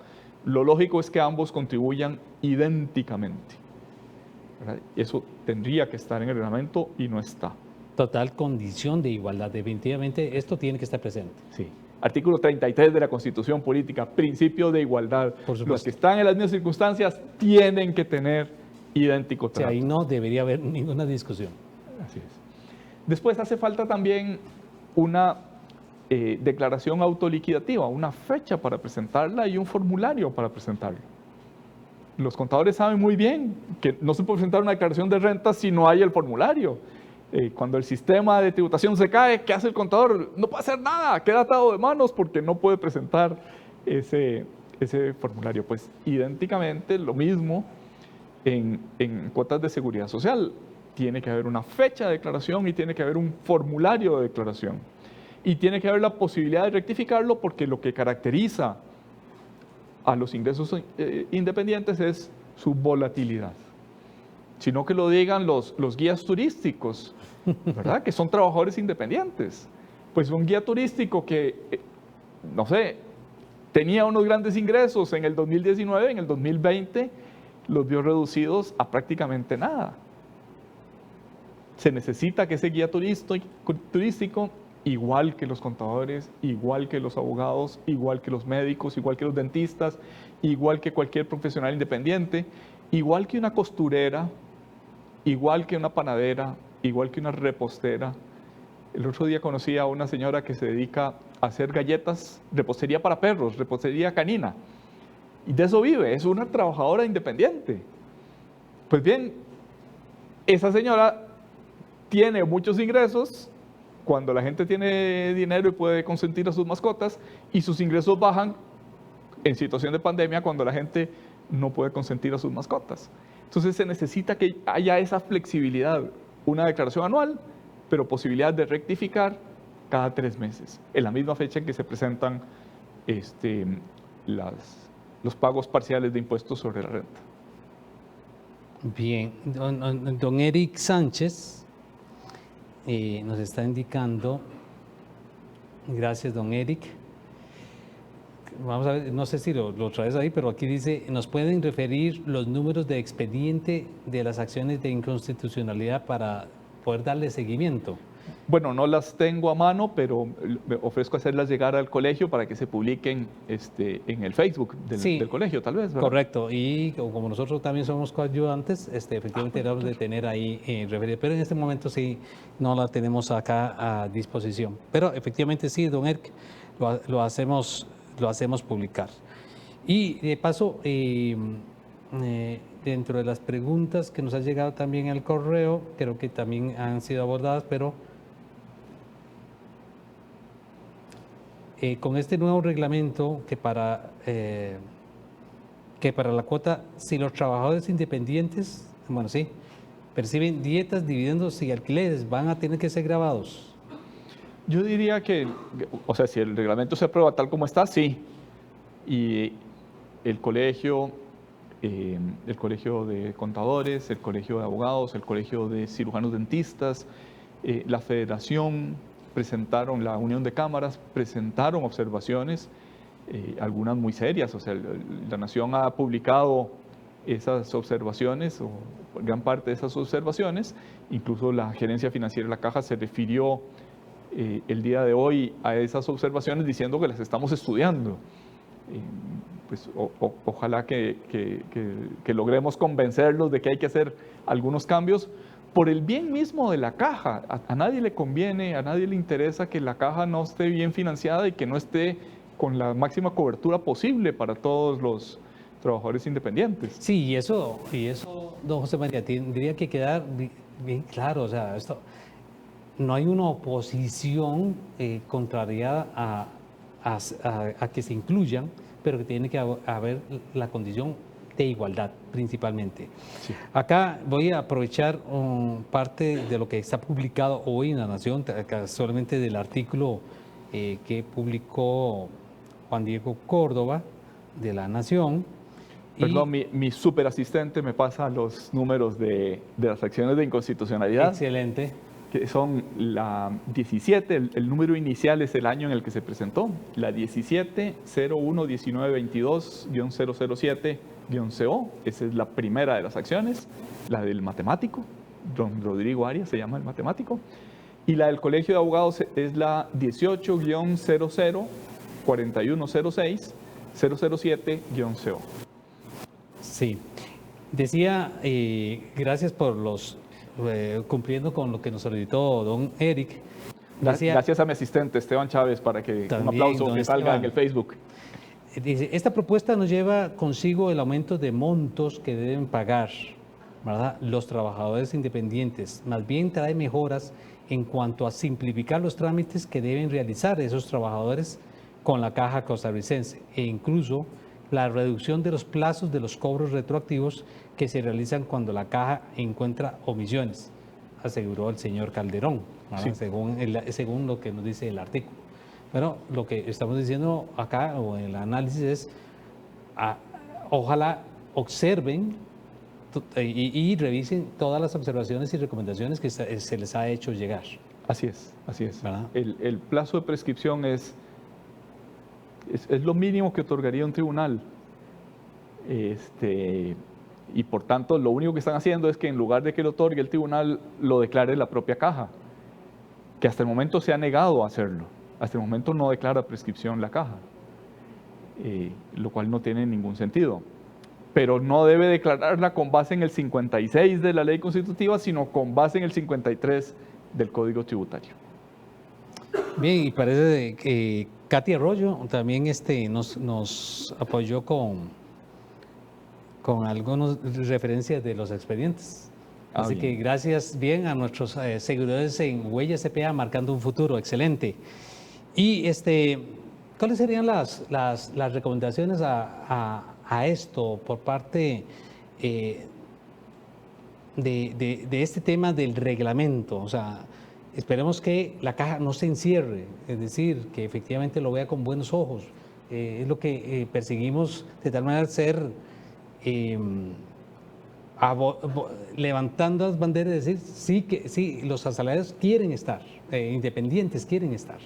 lo lógico es que ambos contribuyan idénticamente, ¿verdad? Eso tendría que estar en el reglamento y no está. Total condición de igualdad, definitivamente esto tiene que estar presente. Sí. Artículo 33 de la Constitución Política, principio de igualdad. Los que están en las mismas circunstancias tienen que tener idéntico trato. Ahí no debería haber ninguna discusión. Así es. Después hace falta también una declaración autoliquidativa, una fecha para presentarla y un formulario para presentarlo. Los contadores saben muy bien que no se puede presentar una declaración de renta si no hay el formulario. Cuando el sistema de tributación se cae, ¿qué hace el contador? No puede hacer nada, queda atado de manos porque no puede presentar ese formulario. Pues idénticamente lo mismo en cuotas de seguridad social. Tiene que haber una fecha de declaración y tiene que haber un formulario de declaración. Y tiene que haber la posibilidad de rectificarlo porque lo que caracteriza a los ingresos independientes es su volatilidad. Sino que lo digan los guías turísticos, ¿verdad? Que son trabajadores independientes. Pues un guía turístico que, no sé, tenía unos grandes ingresos en el 2019, en el 2020 los vio reducidos a prácticamente nada. Se necesita que ese guía turístico, igual que los contadores, igual que los abogados, igual que los médicos, igual que los dentistas, igual que cualquier profesional independiente, igual que una costurera, igual que una panadera, igual que una repostera. El otro día conocí a una señora que se dedica a hacer galletas, repostería para perros, repostería canina. Y de eso vive, es una trabajadora independiente. Pues bien, esa señora tiene muchos ingresos cuando la gente tiene dinero y puede consentir a sus mascotas, y sus ingresos bajan en situación de pandemia cuando la gente no puede consentir a sus mascotas. Entonces se necesita que haya esa flexibilidad, una declaración anual, pero posibilidad de rectificar cada 3 meses, en la misma fecha en que se presentan los pagos parciales de impuestos sobre la renta. Bien, don Eric Sánchez nos está indicando, gracias don Eric, vamos a ver, no sé si lo traes ahí, pero aquí dice, ¿nos pueden referir los números de expediente de las acciones de inconstitucionalidad para poder darle seguimiento? Bueno, no las tengo a mano, pero me ofrezco hacerlas llegar al colegio para que se publiquen en el Facebook del colegio, tal vez, ¿verdad? Correcto, y como nosotros también somos coayudantes, efectivamente debemos de tener ahí referido, pero en este momento sí no la tenemos acá a disposición. Pero efectivamente sí, don Eric, lo hacemos publicar. Y de paso, dentro de las preguntas que nos ha llegado también al correo, creo que también han sido abordadas, pero con este nuevo reglamento que para la cuota, si los trabajadores independientes, bueno, sí, perciben dietas, dividendos y alquileres, van a tener que ser grabados. Yo diría que, o sea, si el reglamento se aprueba tal como está, sí. Y el colegio de contadores, el colegio de abogados, el colegio de cirujanos dentistas, la federación presentaron, la unión de cámaras presentaron observaciones, algunas muy serias. O sea, la Nación ha publicado esas observaciones, o gran parte de esas observaciones. Incluso la gerencia financiera de la Caja se refirió el día de hoy a esas observaciones diciendo que las estamos estudiando. Pues ojalá que logremos convencerlos de que hay que hacer algunos cambios por el bien mismo de la Caja. A nadie le conviene, a nadie le interesa que la Caja no esté bien financiada y que no esté con la máxima cobertura posible para todos los trabajadores independientes. Sí, y eso, don José María, tendría que quedar bien claro. O sea, esto, no hay una oposición contrariada a que se incluyan, pero que tiene que haber la condición de igualdad principalmente. Sí. Acá voy a aprovechar parte de lo que está publicado hoy en La Nación, solamente del artículo que publicó Juan Diego Córdoba de La Nación. Perdón, mi superasistente me pasa los números de las acciones de inconstitucionalidad. Excelente. Que son la 17, el número inicial es el año en el que se presentó, la 17-01-1922-007-CO, esa es la primera de las acciones, la del matemático, don Rodrigo Arias se llama el matemático, y la del Colegio de Abogados es la 18-00-4106-007-CO. Sí, decía, gracias por los... cumpliendo con lo que nos solicitó don Eric. Decía, gracias a mi asistente Esteban Chávez para que un aplauso que salga en el Facebook. Dice, esta propuesta nos lleva consigo el aumento de montos que deben pagar, ¿verdad?, los trabajadores independientes. Más bien trae mejoras en cuanto a simplificar los trámites que deben realizar esos trabajadores con la Caja Costarricense e incluso la reducción de los plazos de los cobros retroactivos que se realizan cuando la Caja encuentra omisiones, aseguró el señor Calderón, sí, según lo que nos dice el artículo. Bueno, lo que estamos diciendo acá, o en el análisis, es ojalá observen y revisen todas las observaciones y recomendaciones que se les ha hecho llegar. Así es, así es. El plazo de prescripción es lo mínimo que otorgaría un tribunal. Y por tanto, lo único que están haciendo es que en lugar de que lo otorgue el tribunal, lo declare la propia Caja, que hasta el momento se ha negado a hacerlo. Hasta el momento no declara prescripción la Caja, lo cual no tiene ningún sentido. Pero no debe declararla con base en el 56 de la ley constitutiva, sino con base en el 53 del Código Tributario. Bien, y parece que Katy Arroyo también nos apoyó con algunas referencias de los expedientes. Así que gracias bien a nuestros seguidores en Huella CPA, marcando un futuro. Excelente. Y ¿cuáles serían las recomendaciones a esto por parte de este tema del reglamento? O sea, esperemos que la Caja no se encierre, es decir, que efectivamente lo vea con buenos ojos. Es lo que perseguimos, de tal manera ser levantando las banderas y decir sí, los asalariados quieren estar, independientes quieren estar,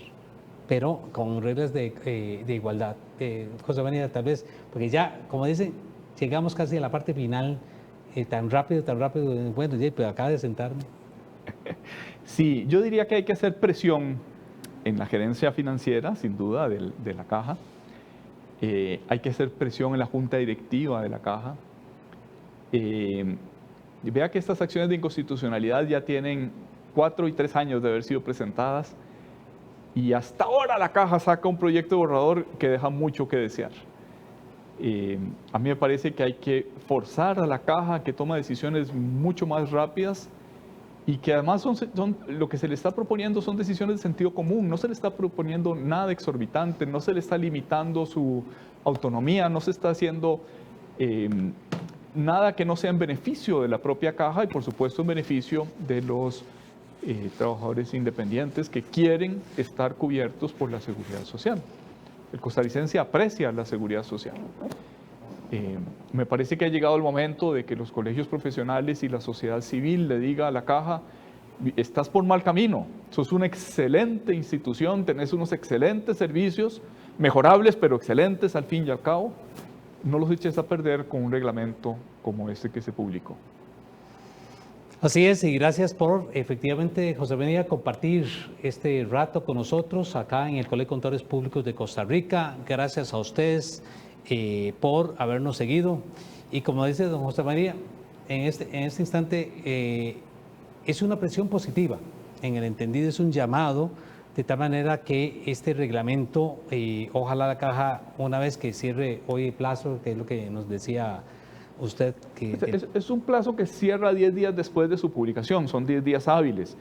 pero con reglas de igualdad. José María, tal vez, porque ya, como dicen, llegamos casi a la parte final, tan rápido, bueno, pero acaba de sentarme. Sí, yo diría que hay que hacer presión en la gerencia financiera, sin duda, de la Caja. Hay que hacer presión en la junta directiva de la Caja. Vea que estas acciones de inconstitucionalidad ya tienen 4 y 3 años de haber sido presentadas y hasta ahora la Caja saca un proyecto de borrador que deja mucho que desear. A mí me parece que hay que forzar a la Caja a que tome decisiones mucho más rápidas y que además lo que se le está proponiendo son decisiones de sentido común, no se le está proponiendo nada exorbitante, no se le está limitando su autonomía, no se está haciendo nada que no sea en beneficio de la propia Caja y por supuesto en beneficio de los trabajadores independientes que quieren estar cubiertos por la seguridad social. El costarricense aprecia la seguridad social. Me parece que ha llegado el momento de que los colegios profesionales y la sociedad civil le diga a la Caja, estás por mal camino, sos una excelente institución, tenés unos excelentes servicios, mejorables pero excelentes al fin y al cabo, no los eches a perder con un reglamento como este que se publicó. Así es, y gracias por efectivamente, José María, compartir este rato con nosotros acá en el Colegio de Contadores Públicos de Costa Rica. Gracias a ustedes por habernos seguido. Y como dice don José María, en este instante es una presión positiva, en el entendido es un llamado, de tal manera que este reglamento, ojalá la caja, una vez que cierre hoy el plazo, que es lo que nos decía usted. Es un plazo que cierra 10 días después de su publicación, son 10 días hábiles.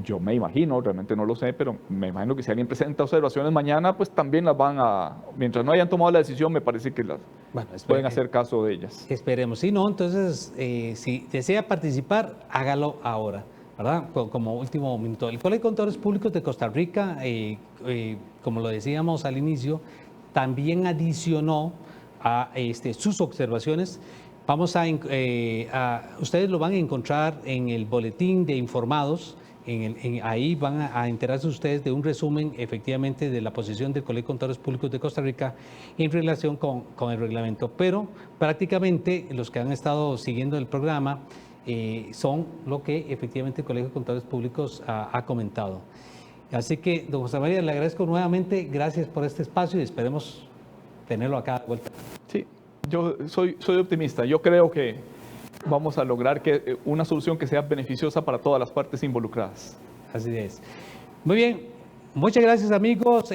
Yo me imagino, realmente no lo sé, pero me imagino que si alguien presenta observaciones mañana, pues también las van a, mientras no hayan tomado la decisión, me parece que las pueden hacer caso de ellas. Esperemos, si no, entonces, si desea participar, hágalo ahora, ¿verdad? Como último minuto. El Colegio de Contadores Públicos de Costa Rica, como lo decíamos al inicio, también adicionó a sus observaciones. Vamos ustedes lo van a encontrar en el boletín de informados. Ahí van a enterarse ustedes de un resumen efectivamente de la posición del Colegio de Contadores Públicos de Costa Rica en relación con el reglamento. Pero prácticamente los que han estado siguiendo el programa son lo que efectivamente el Colegio de Contadores Públicos ha comentado. Así que, don José María, le agradezco nuevamente. Gracias por este espacio y esperemos tenerlo acá de vuelta. Sí, yo soy optimista. Yo creo que vamos a lograr una solución que sea beneficiosa para todas las partes involucradas. Así es. Muy bien, muchas gracias amigos,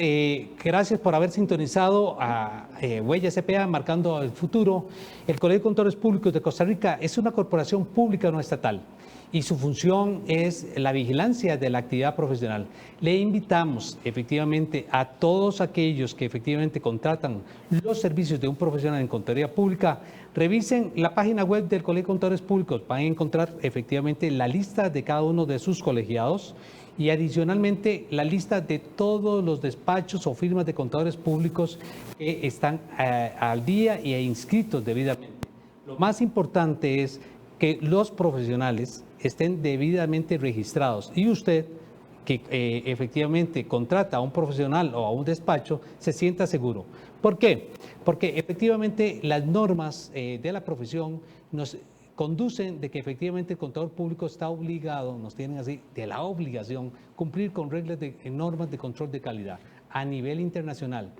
gracias por haber sintonizado a Huella CPA, marcando el futuro. El Colegio de Contadores Públicos de Costa Rica es una corporación pública no estatal y su función es la vigilancia de la actividad profesional. Le invitamos efectivamente a todos aquellos que efectivamente contratan los servicios de un profesional en contaduría pública, revisen la página web del Colegio de Contadores Públicos, van a encontrar efectivamente la lista de cada uno de sus colegiados y adicionalmente la lista de todos los despachos o firmas de contadores públicos que están al día y inscritos debidamente. Lo más importante es que los profesionales estén debidamente registrados y usted, que efectivamente contrata a un profesional o a un despacho, se sienta seguro. ¿Por qué? Porque efectivamente las normas de la profesión nos conducen de que efectivamente el contador público está obligado, nos tienen así, de la obligación, cumplir con reglas de normas de control de calidad a nivel internacional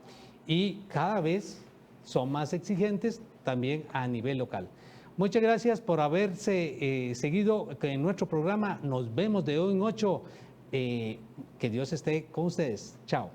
y cada vez son más exigentes también a nivel local. Muchas gracias por haberse seguido en nuestro programa. Nos vemos de hoy en 8. Que Dios esté con ustedes. Chao.